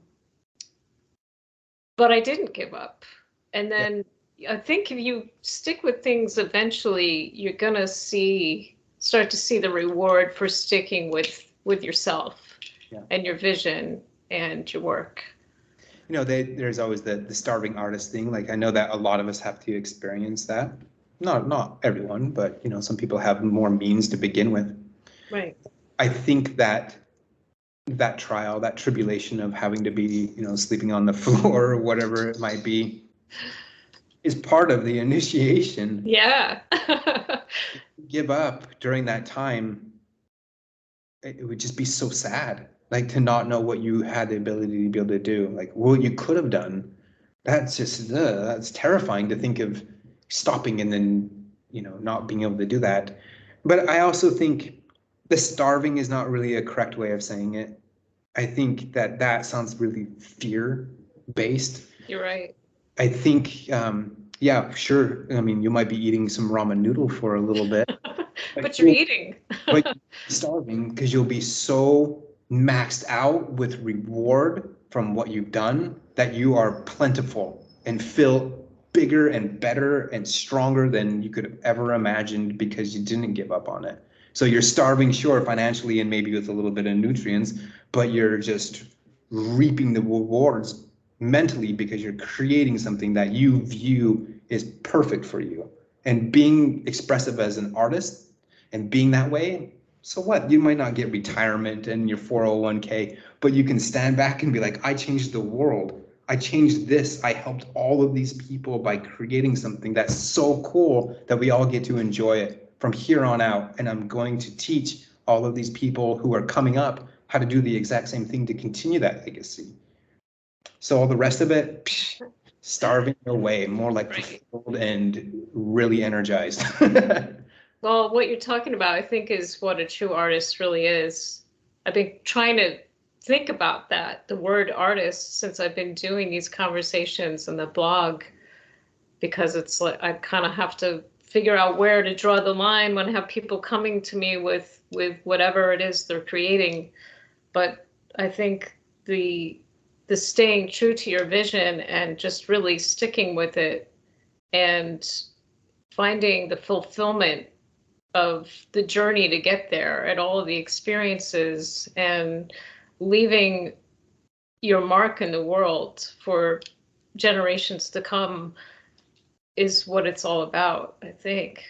I didn't give up. And then I think if you stick with things, eventually you're gonna start to see the reward for sticking with yourself and your vision and your work. There's always the starving artist thing. Like I know that a lot of us have to experience that. Not everyone, but some people have more means to begin with. Right. I think that trial, that tribulation of having to be, sleeping on the floor or whatever it might be, is part of the initiation. Yeah. Give up during that time, it would just be so sad. Like to not know what you had the ability to be able to do, like what you could have done. That's just that's terrifying to think of stopping and then not being able to do that. But I also think the starving is not really a correct way of saying it. I think that sounds really fear-based. You're right. I think, yeah, sure. I mean, you might be eating some ramen noodle for a little bit. But you're eating. But you're starving because you'll be so maxed out with reward from what you've done that you are plentiful and feel bigger and better and stronger than you could have ever imagined because you didn't give up on it. So you're starving, sure, financially and maybe with a little bit of nutrients, but you're just reaping the rewards mentally because you're creating something that you view is perfect for you. And being expressive as an artist and being that way, so what? You might not get retirement and your 401k, but you can stand back and be like, I changed the world. I changed this. I helped all of these people by creating something that's so cool that we all get to enjoy it from here on out. And I'm going to teach all of these people who are coming up how to do the exact same thing to continue that legacy. So all the rest of it, starving away, more like fulfilled and really energized. Well, what you're talking about, I think, is what a true artist really is. I've been trying to think about that, the word artist, since I've been doing these conversations in the blog, because it's like I kind of have to figure out where to draw the line when I have people coming to me with whatever it is they're creating. But I think the staying true to your vision and just really sticking with it and finding the fulfillment of the journey to get there and all of the experiences and leaving your mark in the world for generations to come is what it's all about, I think.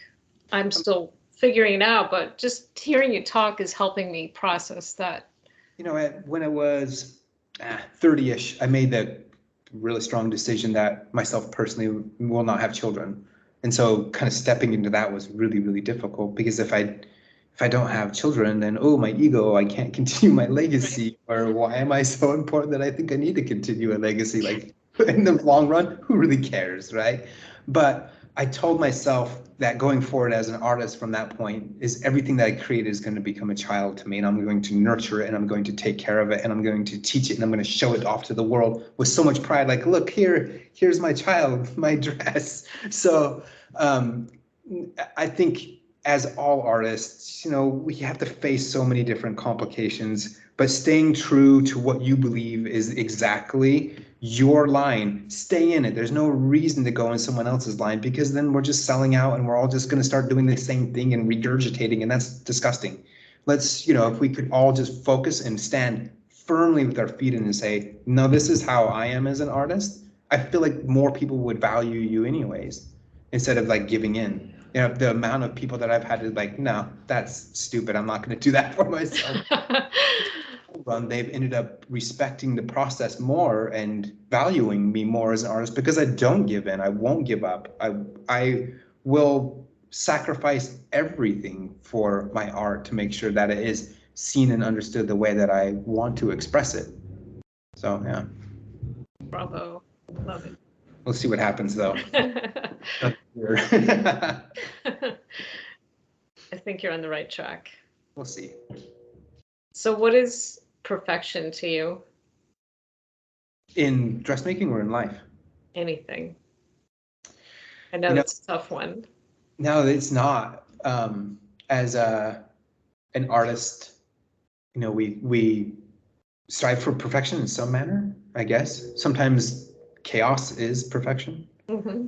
I'm still figuring it out, but just hearing you talk is helping me process that. When I was 30-ish, I made the really strong decision that myself personally will not have children. And so kind of stepping into that was really, really difficult because if I if I don't have children, then, oh, my ego, I can't continue my legacy. Or why am I so important that I think I need to continue a legacy? Like, in the long run, who really cares, right? But I told myself that going forward as an artist from that point is everything that I create is going to become a child to me, and I'm going to nurture it, and I'm going to take care of it, and I'm going to teach it, and I'm going to show it off to the world with so much pride. Like, look, here's my child, my dress. So I think as all artists, we have to face so many different complications, but staying true to what you believe is exactly your line. Stay in it. There's no reason to go in someone else's line, because then we're just selling out and we're all just going to start doing the same thing and regurgitating, and that's disgusting. Let's, if we could all just focus and stand firmly with our feet in and say, no, this is how I am as an artist. I feel like more people would value you anyways, instead of like giving in. The amount of people that I've had to like, no, that's stupid, I'm not going to do that for myself. Run, they've ended up respecting the process more and valuing me more as an artist, because I don't give in. I won't give up. I will sacrifice everything for my art to make sure that it is seen and understood the way that I want to express it. So yeah. Bravo. Love it. We'll see what happens though. I think you're on the right track. We'll see. So what is perfection to you? In dressmaking or in life? Anything. I know it's a tough one. No, it's not. As an artist, we strive for perfection in some manner, I guess. Sometimes chaos is perfection. Mm-hmm.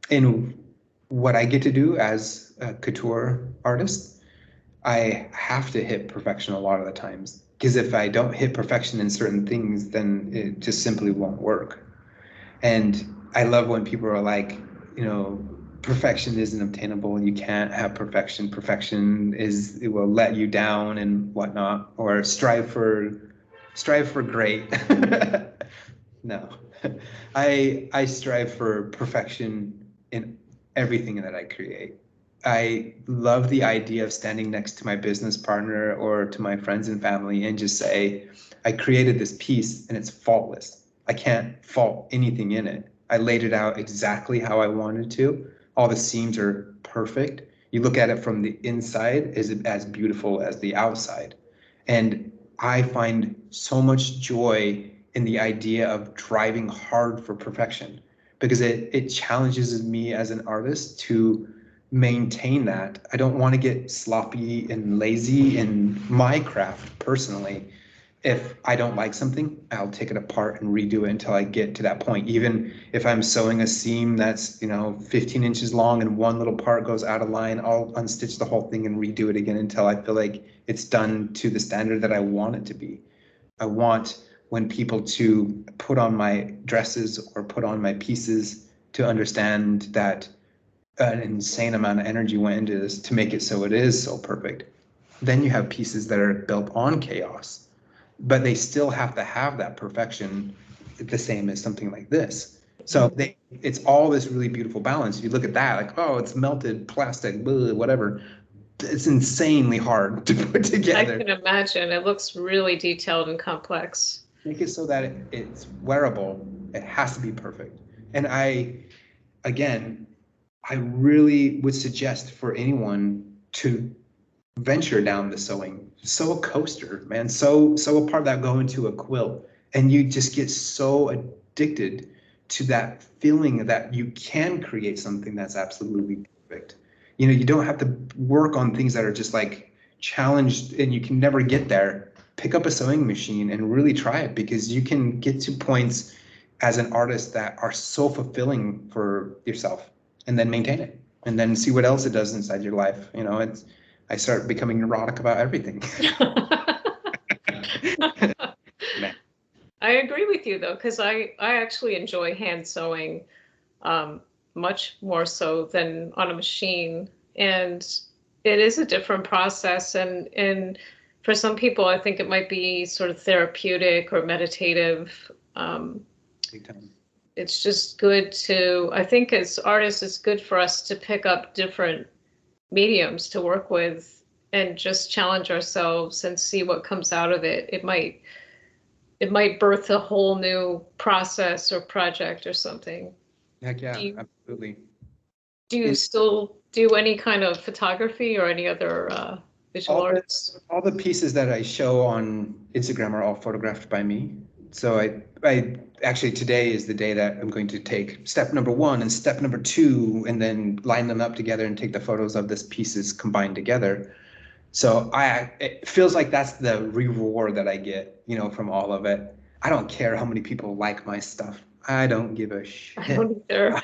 In what I get to do as a couture artist, I have to hit perfection a lot of the times, because if I don't hit perfection in certain things, then it just simply won't work. And I love when people are like, perfection isn't obtainable. You can't have perfection. Perfection it will let you down and whatnot, or strive for great. No, I strive for perfection in everything that I create. I love the idea of standing next to my business partner or to my friends and family and just say, I created this piece and it's faultless. I can't fault anything in it. I laid it out exactly how I wanted to. All the seams are perfect. You look at it from the inside, is it as beautiful as the outside? And I find so much joy in the idea of driving hard for perfection, because it challenges me as an artist to maintain that. I don't want to get sloppy and lazy in my craft personally. If I don't like something, I'll take it apart and redo it until I get to that point. Even if I'm sewing a seam that's 15 inches long and one little part goes out of line, I'll unstitch the whole thing and redo it again until I feel like it's done to the standard that I want it to be. I want when people to put on my dresses or put on my pieces to understand that an insane amount of energy went into this to make it so it is so perfect. Then you have pieces that are built on chaos, but they still have to have that perfection the same as something like this. So it's all this really beautiful balance. You look at that like, oh, it's melted plastic, blah, whatever. It's insanely hard to put together. I can imagine. It looks really detailed and complex. Make it so that it's wearable. It has to be perfect. And I really would suggest for anyone to venture down the sewing. Sew a coaster, man. Sew a part that go into a quilt, and you just get so addicted to that feeling that you can create something that's absolutely perfect. You don't have to work on things that are just like challenged and you can never get there. Pick up a sewing machine and really try it, because you can get to points as an artist that are so fulfilling for yourself, and then maintain it and then see what else it does inside your life. I start becoming neurotic about everything. I agree with you though, because I actually enjoy hand sewing much more so than on a machine. And it is a different process. And for some people, I think it might be sort of therapeutic or meditative. Big time. It's just good to, I think as artists, it's good for us to pick up different mediums to work with and just challenge ourselves and see what comes out of it. It might birth a whole new process or project or something. Heck yeah, Do you, absolutely. do you still do any kind of photography or any other visual arts? All the pieces that I show on Instagram are all photographed by me. So I actually, today is the day that I'm going to take step number 1 and step number 2, and then line them up together and take the photos of this pieces combined together. So it feels like that's the reward that I get, from all of it. I don't care how many people like my stuff. I don't give a shit. I don't either.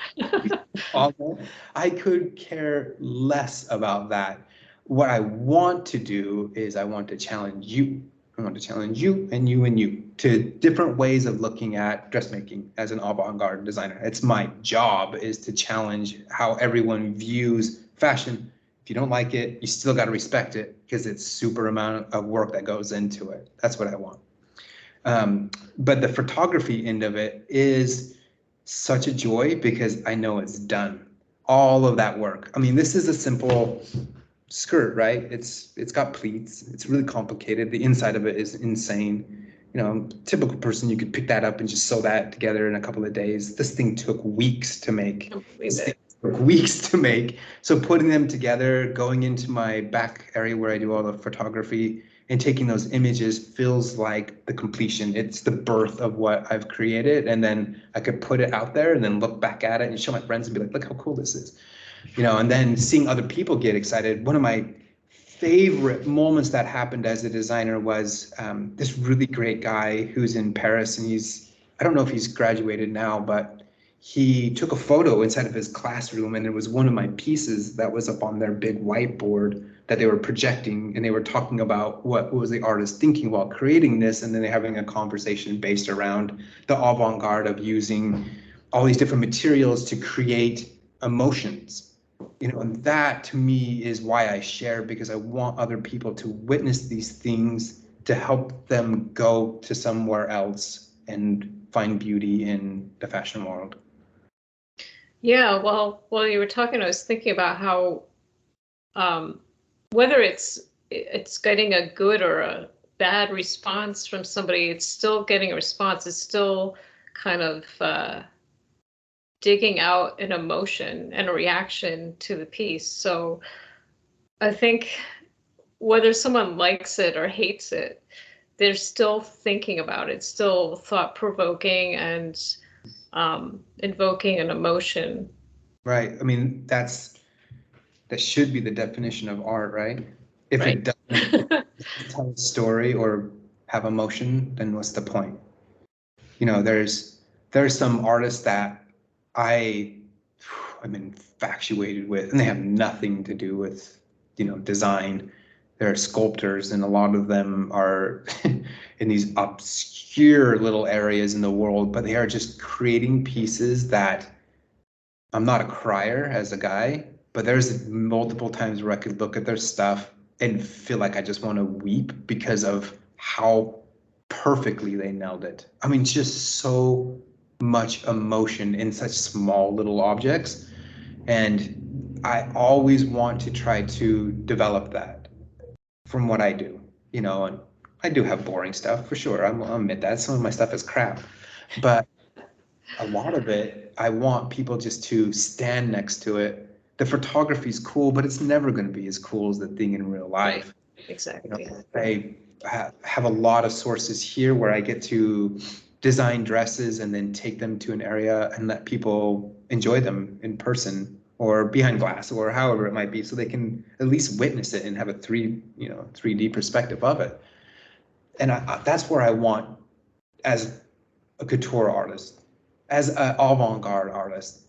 I could care less about that. What I want to do is I want to challenge you. I want to challenge you and you and you to different ways of looking at dressmaking as an avant-garde designer. It's my job is to challenge how everyone views fashion. If you don't like it, you still got to respect it because it's super amount of work that goes into it. That's what I want. But the photography end of it is such a joy because I know it's done. All of that work. I mean, this is a simple skirt, right? It's got pleats. It's really complicated. The inside of it is insane. Typical person, you could pick that up and just sew that together in a couple of days. This thing took weeks to make. So putting them together, going into my back area where I do all the photography and taking those images feels like the completion. It's the birth of what I've created. And then I could put it out there and then look back at it and show my friends and be like, look how cool this is. And then seeing other people get excited. One of my favorite moments that happened as a designer was this really great guy who's in Paris, and I don't know if he's graduated now, but he took a photo inside of his classroom, and there was one of my pieces that was up on their big whiteboard that they were projecting, and they were talking about what was the artist thinking while creating this, and then they're having a conversation based around the avant-garde of using all these different materials to create emotions. And that to me is why I share, because I want other people to witness these things to help them go to somewhere else and find beauty in the fashion world. Yeah, well, while you were talking, I was thinking about how whether it's getting a good or a bad response from somebody, it's still getting a response. It's still kind of digging out an emotion and a reaction to the piece. So I think whether someone likes it or hates it, they're still thinking about it, still thought-provoking and invoking an emotion. Right. I mean, that should be the definition of art, right? If right. it doesn't tell a story or have emotion, then what's the point? There's some artists that I'm infatuated with, and they have nothing to do with, design. They're sculptors, and a lot of them are in these obscure little areas in the world, but they are just creating pieces that I'm not a crier as a guy, but there's multiple times where I could look at their stuff and feel like I just want to weep because of how perfectly they nailed it. I mean, just so much emotion in such small little objects. And I always want to try to develop that from what I do, and I do have boring stuff for sure. I'll admit that some of my stuff is crap, but a lot of it, I want people just to stand next to it. The photography is cool, but it's never going to be as cool as the thing in real life. Right. Exactly. I have a lot of sources here where I get to design dresses and then take them to an area and let people enjoy them in person or behind glass or however it might be, so they can at least witness it and have a 3D perspective of it. And that's where I want, as a couture artist, as an avant-garde artist,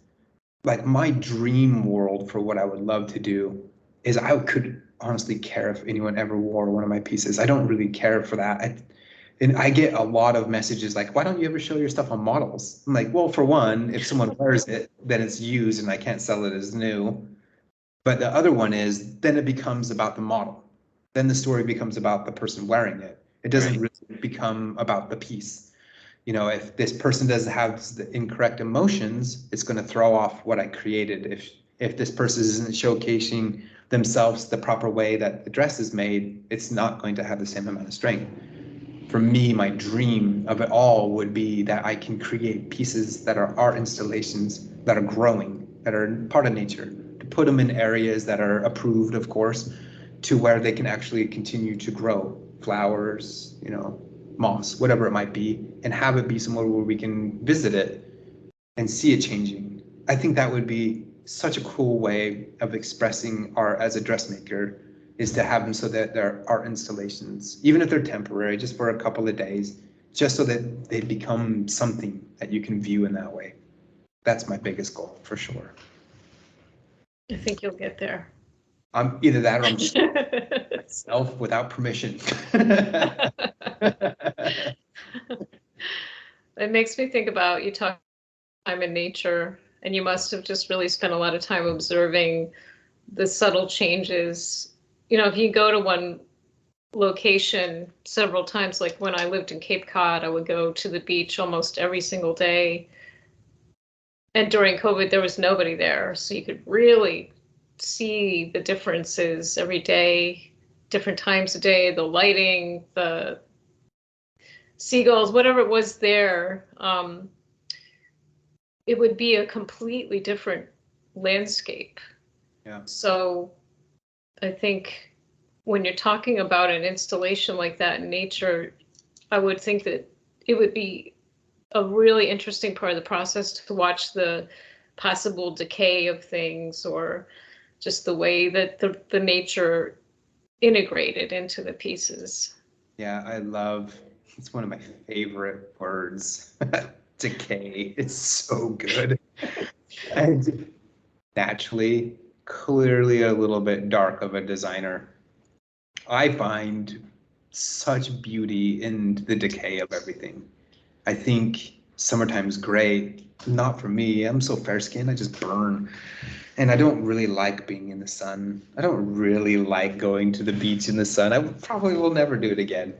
like my dream world for what I would love to do is I could honestly care if anyone ever wore one of my pieces. I don't really care for that. And I get a lot of messages like, why don't you ever show your stuff on models? I'm like, well, for one, if someone wears it, then it's used and I can't sell it as new. But the other one is, then it becomes about the model. Then the story becomes about the person wearing it. It doesn't really become about the piece. If this person doesn't have the incorrect emotions, it's going to throw off what I created. If this person isn't showcasing themselves the proper way that the dress is made, it's not going to have the same amount of strength. For me, my dream of it all would be that I can create pieces that are art installations that are growing, that are part of nature, to put them in areas that are approved, of course, to where they can actually continue to grow flowers, moss, whatever it might be, and have it be somewhere where we can visit it and see it changing. I think that would be such a cool way of expressing art as a dressmaker, is to have them so that they're art installations, even if they're temporary, just for a couple of days, just so that they become something that you can view in that way. That's my biggest goal, for sure. I think you'll get there. I'm either that or I'm just myself without permission. It makes me think about, you talk time in nature, and you must have just really spent a lot of time observing the subtle changes. If you go to one location several times, like when I lived in Cape Cod, I would go to the beach almost every single day. And during COVID, there was nobody there. So you could really see the differences every day, different times a day, the lighting, the seagulls, whatever it was there. It would be a completely different landscape. Yeah. So I think when you're talking about an installation like that in nature, I would think that it would be a really interesting part of the process to watch the possible decay of things, or just the way that the nature integrated into the pieces. Yeah, it's one of my favorite words, decay. It's so good. And naturally, clearly a little bit dark of a designer, I find such beauty in the decay of everything. I think summertime's great. Not for me. I'm so fair-skinned, I just burn. And I don't really like being in the sun. I don't really like going to the beach in the sun. I probably will never do it again.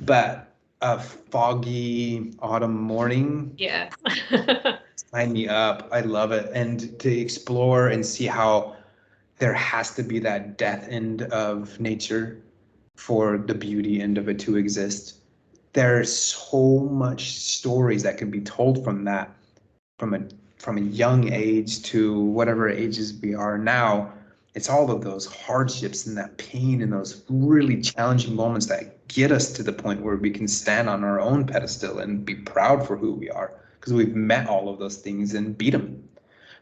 But a foggy autumn morning, Yeah. sign me up. I love it. And to explore and see how there has to be that death end of nature for the beauty end of it to exist. There's so much stories that can be told from that, from a young age to whatever ages we are now. It's all of those hardships and that pain and those really challenging moments that get us to the point where we can stand on our own pedestal and be proud for who we are, because we've met all of those things and beat them.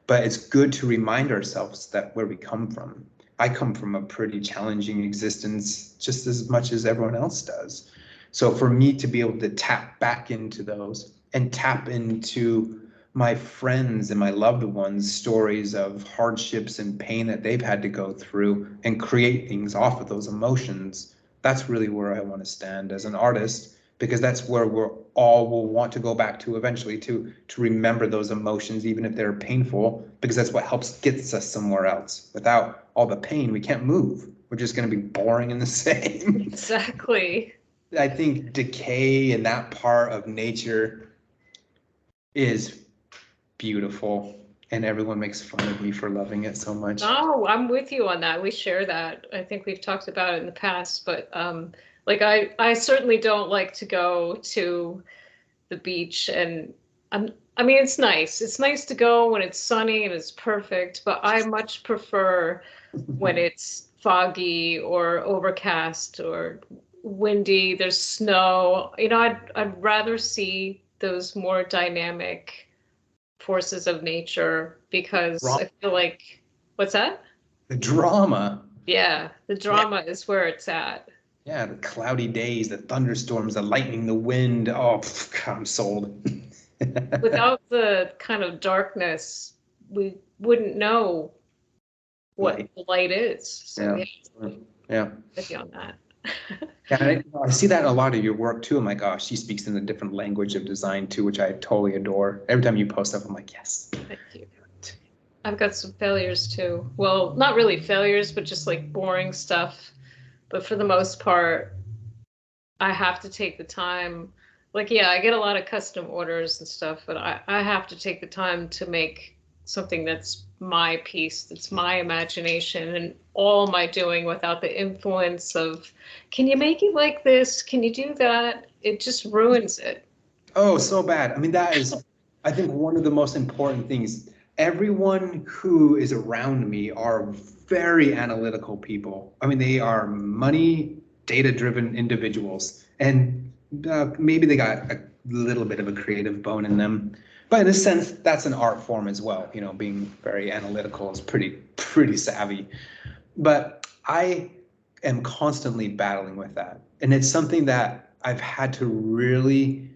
But it's good to remind ourselves that where we come from. I come from a pretty challenging existence just as much as everyone else does. So for me to be able to tap back into those and tap into my friends and my loved ones' stories of hardships and pain that they've had to go through and create things off of those emotions, that's really where I want to stand as an artist, because that's where we're all will want to go back to eventually, to remember those emotions, even if they're painful, because that's what gets us somewhere else. Without all the pain, we can't move. We're just going to be boring and the same. Exactly. I think decay in that part of nature is beautiful, and everyone makes fun of me for loving it so much. Oh, I'm with you on that. We share that. I think we've talked about it in the past, but like I certainly don't like to go to the beach, and I mean, it's nice. It's nice to go when it's sunny and it's perfect, but I much prefer when it's foggy or overcast or windy, there's snow. I'd rather see those more dynamic forces of nature, because I feel like, what's that? The drama. Yeah, the drama is where it's at. Yeah, the cloudy days, the thunderstorms, the lightning, the wind. Oh, I'm sold. Without the kind of darkness, we wouldn't know what Light. light is. So yeah. With you on that. Yeah, I see that in a lot of your work too. I'm like, oh, she speaks in a different language of design too, which I totally adore. Every time you post stuff, I'm like, yes. Thank you. I've got some failures too. Well, not really failures, but just like boring stuff. But for the most part, I have to take the time. Like, yeah, I get a lot of custom orders and stuff, but I have to take the time to make something that's my piece, that's my imagination, and all my doing without the influence of, can you make it like this? Can you do that? It just ruins it. Oh, so bad. I mean, that is, I think, one of the most important things. Everyone who is around me are very analytical people. I mean, they are money, data-driven individuals, and maybe they got a little bit of a creative bone in them. But in a sense, that's an art form as well. You know, being very analytical is pretty savvy. But I am constantly battling with that, and it's something that I've had to really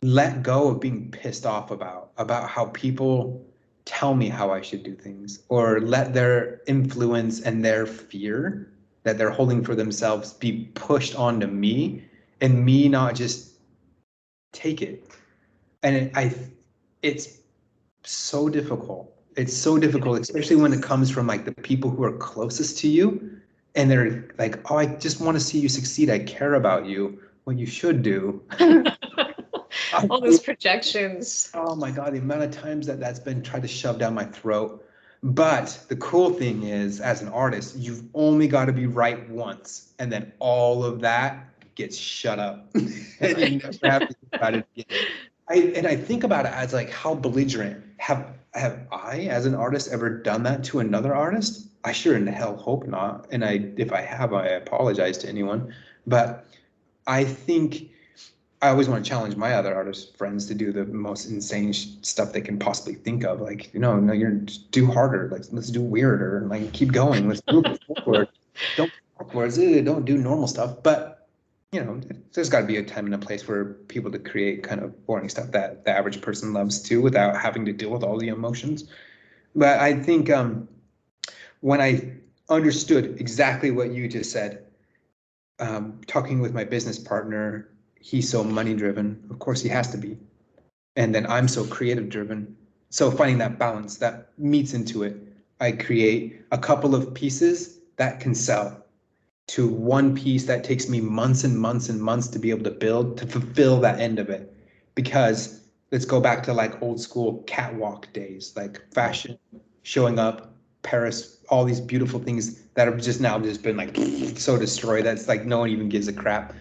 let go of being pissed off about how people tell me how I should do things, or let their influence and their fear that they're holding for themselves be pushed onto me, and me not just take it. And it's so difficult. It's so difficult, especially when it comes from like the people who are closest to you, and they're like, oh, I just want to see you succeed. I care about you. What you should do. All those projections. Oh my God, the amount of times that that's been tried to shove down my throat. But the cool thing is, as an artist, you've only got to be right once, and then all of that gets shut up. And you never have to think about it again. I think about it as like, how belligerent have I, as an artist, ever done that to another artist? I sure in the hell hope not. And if I have, I apologize to anyone. But I think I always want to challenge my other artist friends to do the most insane stuff they can possibly think of. Like, no, you're do harder. Like, let's do weirder. Like, keep going. Let's move it forward. Don't backwards. Don't do normal stuff. But there's got to be a time and a place for people to create kind of boring stuff that the average person loves too, without having to deal with all the emotions. But I think when I understood exactly what you just said, talking with my business partner. He's so money driven. Of course, he has to be. And then I'm so creative driven. So finding that balance that meets into it, I create a couple of pieces that can sell to one piece that takes me months and months and months to be able to build to fulfill that end of it. Because let's go back to like old school catwalk days, like fashion, showing up, Paris, all these beautiful things that have just now just been like so destroyed. That's like no one even gives a crap.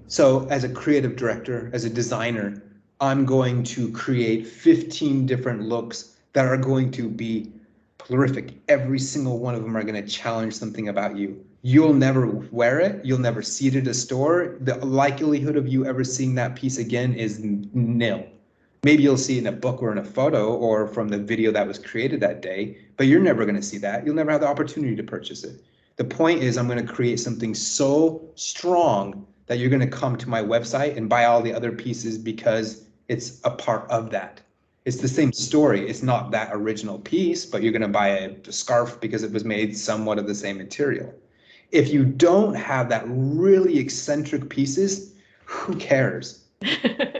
So as a creative director, as a designer, I'm going to create 15 different looks that are going to be prolific. Every single one of them are going to challenge something about you. You'll never wear it. You'll never see it at a store. The likelihood of you ever seeing that piece again is nil. Maybe you'll see it in a book or in a photo or from the video that was created that day, but you're never going to see that. You'll never have the opportunity to purchase it. The point is, I'm going to create something so strong that you're going to come to my website and buy all the other pieces because it's a part of that. It's the same story. It's not that original piece, but you're going to buy a scarf because it was made somewhat of the same material. If you don't have that really eccentric pieces, who cares?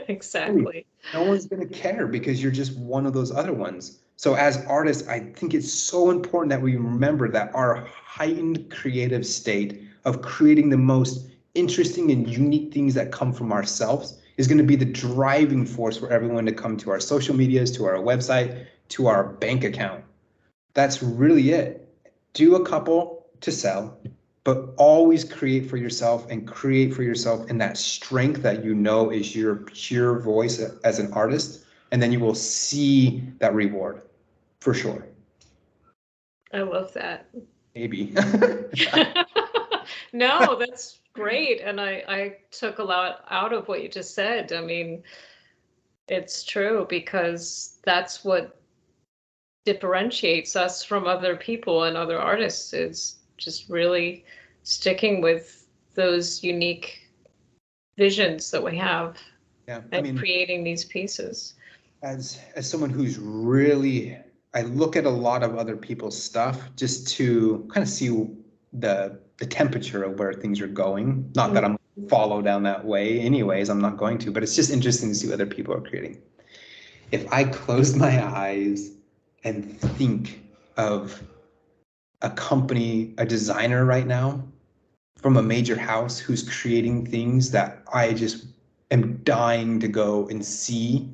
Exactly. No one's going to care because you're just one of those other ones. So as artists, I think it's so important that we remember that our heightened creative state of creating the most interesting and unique things that come from ourselves is going to be the driving force for everyone to come to our social medias, to our website, to our bank account. That's really it. Do a couple to sell, but always create for yourself and create for yourself in that strength that you know is your pure voice as an artist. And then you will see that reward for sure. I love that. Maybe. No, that's great. And I took a lot out of what you just said. I mean, it's true because that's what differentiates us from other people and other artists is just really sticking with those unique visions that we have and creating these pieces. As someone who's really, I look at a lot of other people's stuff just to kind of see the temperature of where things are going. Not that I'm follow down that way anyways, I'm not going to, but it's just interesting to see what other people are creating. If I closed my eyes and think of a company, a designer right now from a major house who's creating things that I just am dying to go and see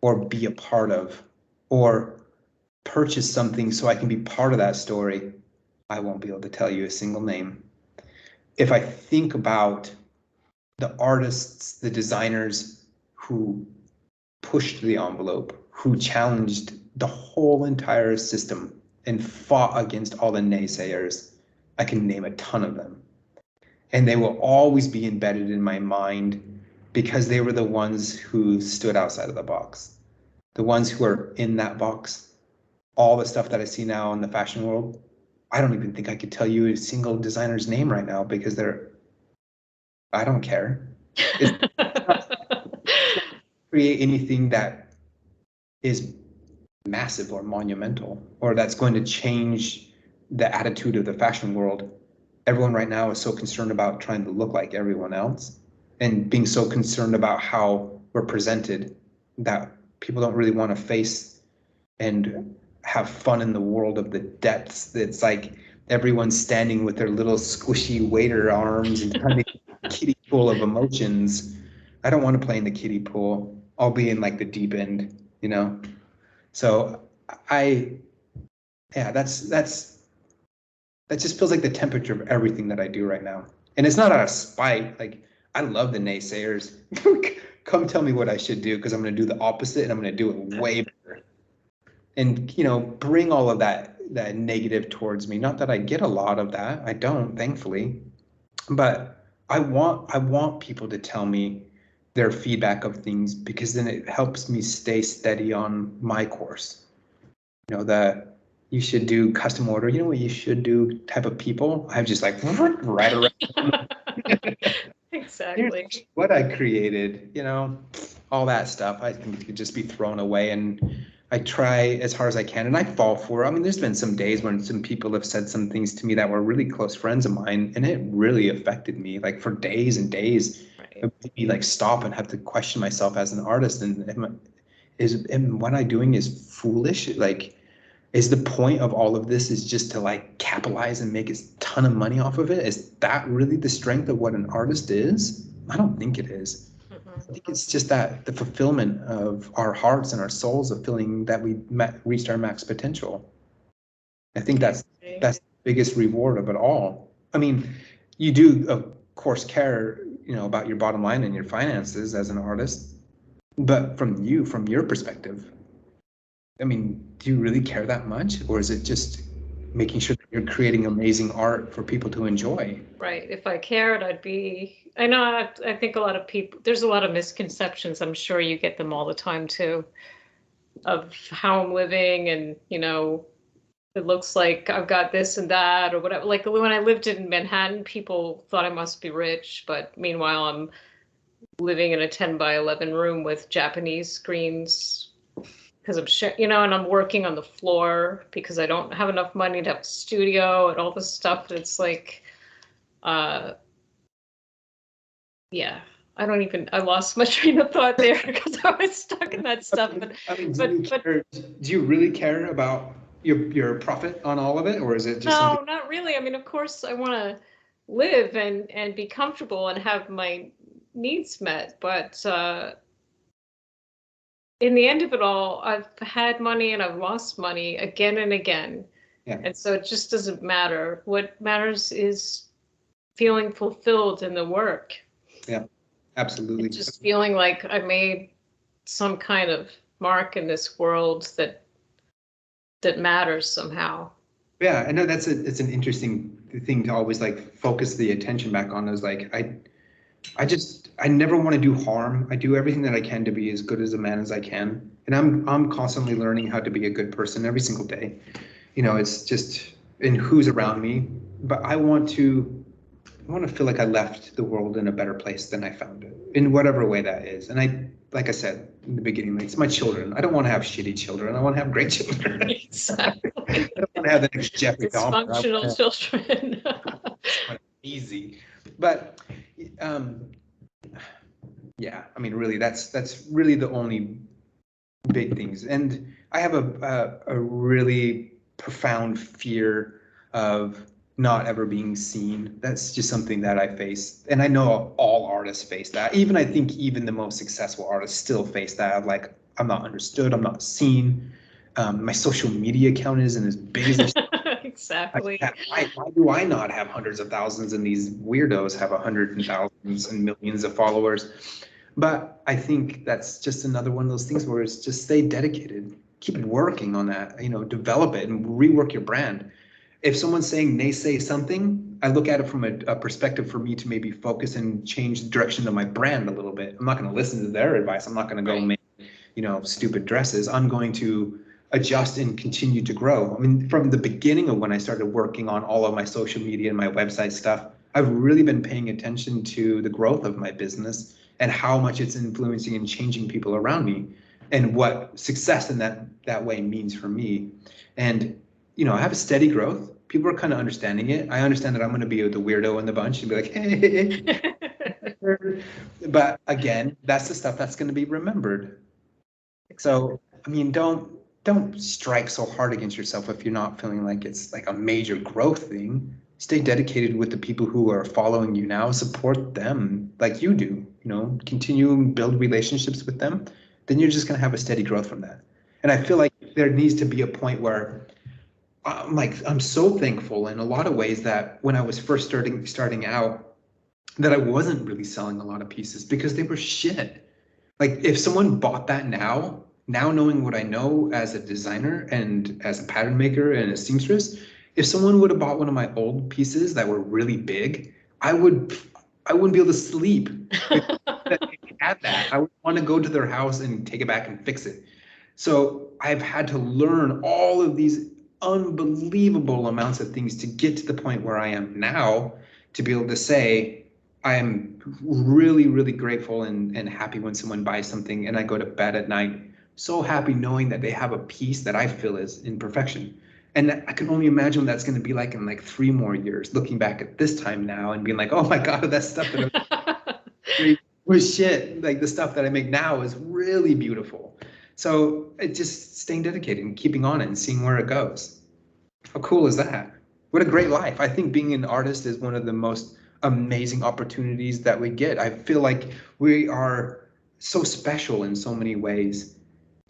or be a part of, or purchase something so I can be part of that story, I won't be able to tell you a single name. If I think about the artists, the designers who pushed the envelope, who challenged the whole entire system and fought against all the naysayers, I can name a ton of them. And they will always be embedded in my mind because they were the ones who stood outside of the box, the ones who are in that box. All the stuff that I see now in the fashion world, I don't even think I could tell you a single designer's name right now because I don't care. It's create anything that is massive or monumental or that's going to change the attitude of the fashion world. Everyone right now is so concerned about trying to look like everyone else and being so concerned about how we're presented that people don't really want to face and have fun in the world of the depths. It's like everyone's standing with their little squishy waiter arms and trying to get a kiddie pool of emotions. I don't want to play in the kiddie pool. I'll be in like the deep end, you know? So yeah, that just feels like the temperature of everything that I do right now. And it's not out of spite. Like, I love the naysayers. Come tell me what I should do because I'm going to do the opposite and I'm going to do it way better. And, you know, bring all of that negative towards me. Not that I get a lot of that. I don't, thankfully. But I want people to tell me their feedback of things because then it helps me stay steady on my course. You know, you should do custom order. You know what you should do type of people? I'm just like right around. Exactly. Here's what I created, you know, all that stuff. I think it could just be thrown away. And I try as hard as I can and I fall for it. I mean, there's been some days when some people have said some things to me that were really close friends of mine and it really affected me like for days and days. Right. It made me like stop and have to question myself as an artist. And am what I'm doing is foolish? Like, is the point of all of this is just to like capitalize and make a ton of money off of it? Is that really the strength of what an artist is? I don't think it is. I think it's just that the fulfillment of our hearts and our souls of feeling that we reached our max potential. I think that's the biggest reward of it all. I mean, you do of course care, you know, about your bottom line and your finances as an artist, but from your perspective, I mean, do you really care that much? Or is it just making sure that you're creating amazing art for people to enjoy? Right. If I cared, I know, I think a lot of people, there's a lot of misconceptions. I'm sure you get them all the time too, of how I'm living and, you know, it looks like I've got this and that or whatever. Like when I lived in Manhattan, people thought I must be rich, but meanwhile, I'm living in a 10 by 11 room with Japanese screens because you know, and I'm working on the floor because I don't have enough money to have a studio and all this stuff. It's like, yeah, I lost my train of thought there because I was stuck in that stuff. I mean, do you really care about your profit on all of it, or is it just no, not really. I mean, of course, I want to live and be comfortable and have my needs met, but in the end of it all, I've had money and I've lost money again and again. Yeah. And so it just doesn't matter. What matters is feeling fulfilled in the work. Yeah, absolutely. And just feeling like I made some kind of mark in this world that matters somehow. Yeah, I know it's an interesting thing to always like focus the attention back on. Is like I never want to do harm. I do everything that I can to be as good as a man as I can, and I'm constantly learning how to be a good person every single day. You know, it's just in who's around me, but I want to feel like I left the world in a better place than I found it, in whatever way that is. And like I said in the beginning, it's my children. I don't want to have shitty children. I want to have great children. Exactly. I don't want to have the next Jeffrey Dahmer. Dysfunctional children. Easy, but yeah, I mean, really, that's really the only big things. And I have a really profound fear of not ever being seen. That's just something that I face. And I know all artists face that. I think even the most successful artists still face that of like, I'm not understood, I'm not seen. My social media account isn't as big as it Exactly. why do I not have hundreds of thousands and these weirdos have hundreds and thousands and millions of followers? But I think that's just another one of those things where it's just stay dedicated, keep working on that, develop it and rework your brand. If someone's saying naysay something, I look at it from a perspective for me to maybe focus and change the direction of my brand a little bit. I'm not going to listen to their advice. I'm not going to go make, stupid dresses. I'm going to adjust and continue to grow. I mean, from the beginning of when I started working on all of my social media and my website stuff, I've really been paying attention to the growth of my business and how much it's influencing and changing people around me and what success in that way means for me. And, I have a steady growth. People are kind of understanding it. I understand that I'm going to be the weirdo in the bunch and be like, hey. But again, that's the stuff that's going to be remembered. So, I mean, don't strike so hard against yourself if you're not feeling like it's like a major growth thing. Stay dedicated with the people who are following you now. Support them like you do, continue and build relationships with them. Then you're just going to have a steady growth from that. And I feel like there needs to be a point where I'm so thankful in a lot of ways that when I was first starting out, that I wasn't really selling a lot of pieces because they were shit. Like if someone bought that now knowing what I know as a designer and as a pattern maker and a seamstress, if someone would have bought one of my old pieces that were really big, I wouldn't be able to sleep. At that, I would want to go to their house and take it back and fix it. So I've had to learn all of these unbelievable amounts of things to get to the point where I am now to be able to say, I am really, really grateful and happy when someone buys something and I go to bed at night, so happy knowing that they have a piece that I feel is in perfection. And I can only imagine what that's going to be like in like 3 more years, looking back at this time now and being like, oh my God, that stuff that was shit. Like the stuff that I make now is really beautiful. So it's just staying dedicated and keeping on it and seeing where it goes. How cool is that? What a great life. I think being an artist is one of the most amazing opportunities that we get. I feel like we are so special in so many ways.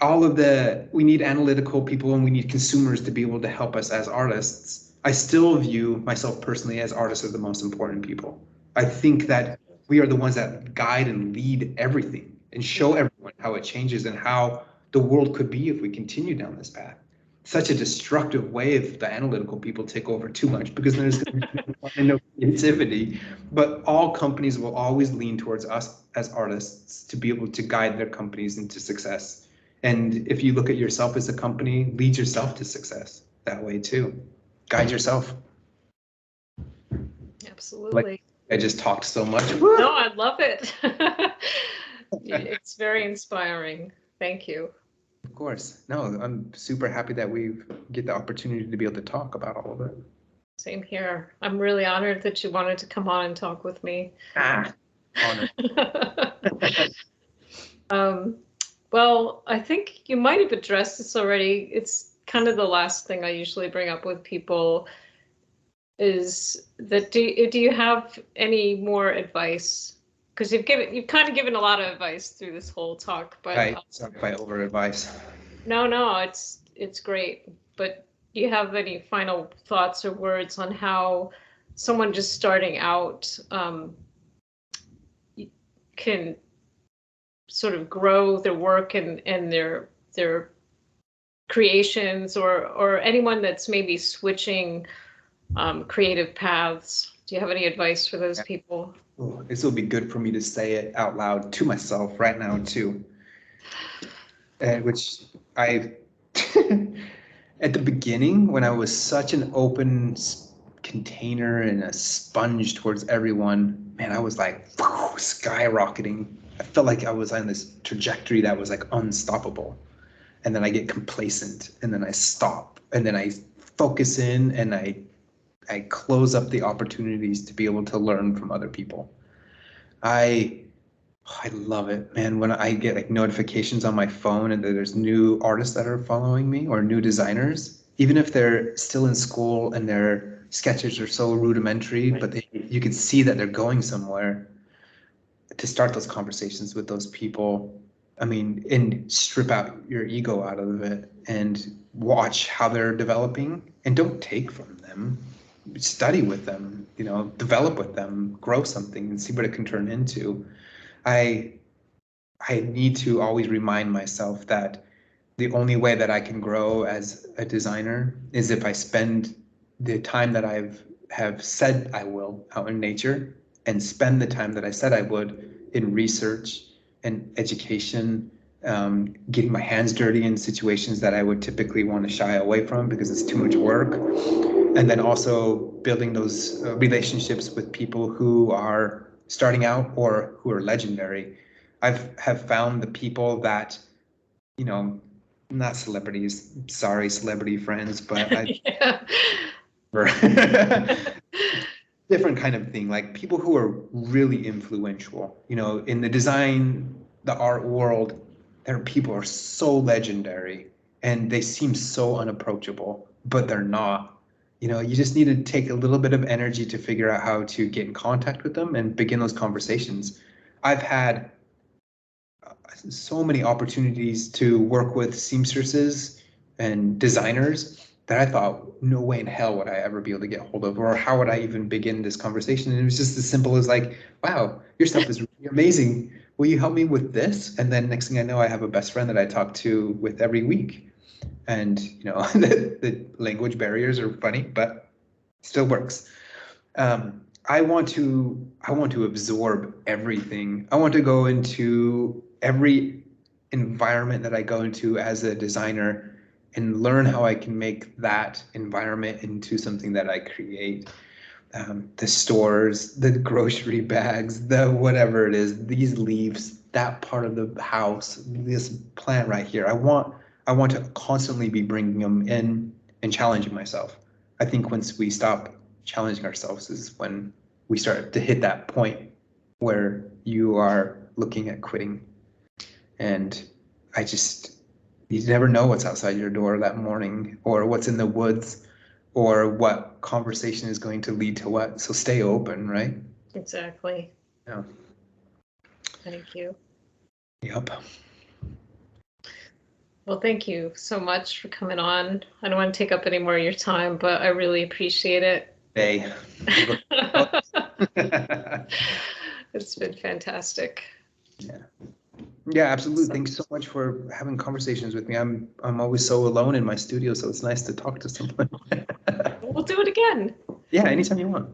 We need analytical people and we need consumers to be able to help us as artists. I still view myself personally as artists are the most important people. I think that we are the ones that guide and lead everything and show everyone how it changes and how the world could be if we continue down this path. Such a destructive way if the analytical people take over too much because there's going to be no creativity. But all companies will always lean towards us as artists to be able to guide their companies into success. And if you look at yourself as a company, lead yourself to success that way too. Guide yourself. Absolutely. Like, I just talked so much. No, I love it. It's very inspiring. Thank you. Of course. No, I'm super happy that we get the opportunity to be able to talk about all of it. Same here. I'm really honored that you wanted to come on and talk with me. Honored. Well, I think you might have addressed this already. It's kind of the last thing I usually bring up with people is that do you have any more advice? Because you've kind of given a lot of advice through this whole talk, but Right. Sorry if I over advice. No, it's great. But do you have any final thoughts or words on how someone just starting out can sort of grow their work and their creations, or anyone that's maybe switching creative paths? Do you have any advice for those people? Oh, this will be good for me to say it out loud to myself right now too. Which I, at the beginning, when I was such an open container and a sponge towards everyone, man, I was like skyrocketing. I felt like I was on this trajectory that was like unstoppable. And then I get complacent and then I stop and then I focus in and I close up the opportunities to be able to learn from other people. I love it, man. When I get like notifications on my phone and there's new artists that are following me or new designers, even if they're still in school and their sketches are so rudimentary, right, but you can see that they're going somewhere, to start those conversations with those people I mean, and strip out your ego out of it and watch how they're developing and don't take from them. Study with them, develop with them, grow something and see what it can turn into. I need to always remind myself that the only way that I can grow as a designer is if I spend the time that have said I will out in nature and spend the time that I said I would in research and education, getting my hands dirty in situations that I would typically want to shy away from because it's too much work. And then also building those relationships with people who are starting out or who are legendary. Have found the people that, not celebrities, sorry, celebrity friends, but different kind of thing, like people who are really influential, in the design, the art world, there are people who are so legendary and they seem so unapproachable, but they're not. You just need to take a little bit of energy to figure out how to get in contact with them and begin those conversations. I've had so many opportunities to work with seamstresses and designers that I thought, no way in hell would I ever be able to get hold of, or how would I even begin this conversation? And it was just as simple as like, wow, your stuff is really amazing. Will you help me with this? And then next thing I know, I have a best friend that I talk to with every week. And the language barriers are funny, but still works. I want to absorb everything. I want to go into every environment that I go into as a designer and learn how I can make that environment into something that I create. The stores, the grocery bags, the whatever it is, these leaves, that part of the house, this plant right here. I want to constantly be bringing them in and challenging myself. I think once we stop challenging ourselves is when we start to hit that point where you are looking at quitting. And you never know what's outside your door that morning or what's in the woods or what conversation is going to lead to what. So stay open, right? Exactly. Yeah. Thank you. Yep. Well, thank you so much for coming on. I don't want to take up any more of your time, but I really appreciate it. Hey. It's been fantastic. Yeah, absolutely. Thanks so much for having conversations with me. I'm always so alone in my studio, so it's nice to talk to someone. We'll do it again. Yeah, anytime you want.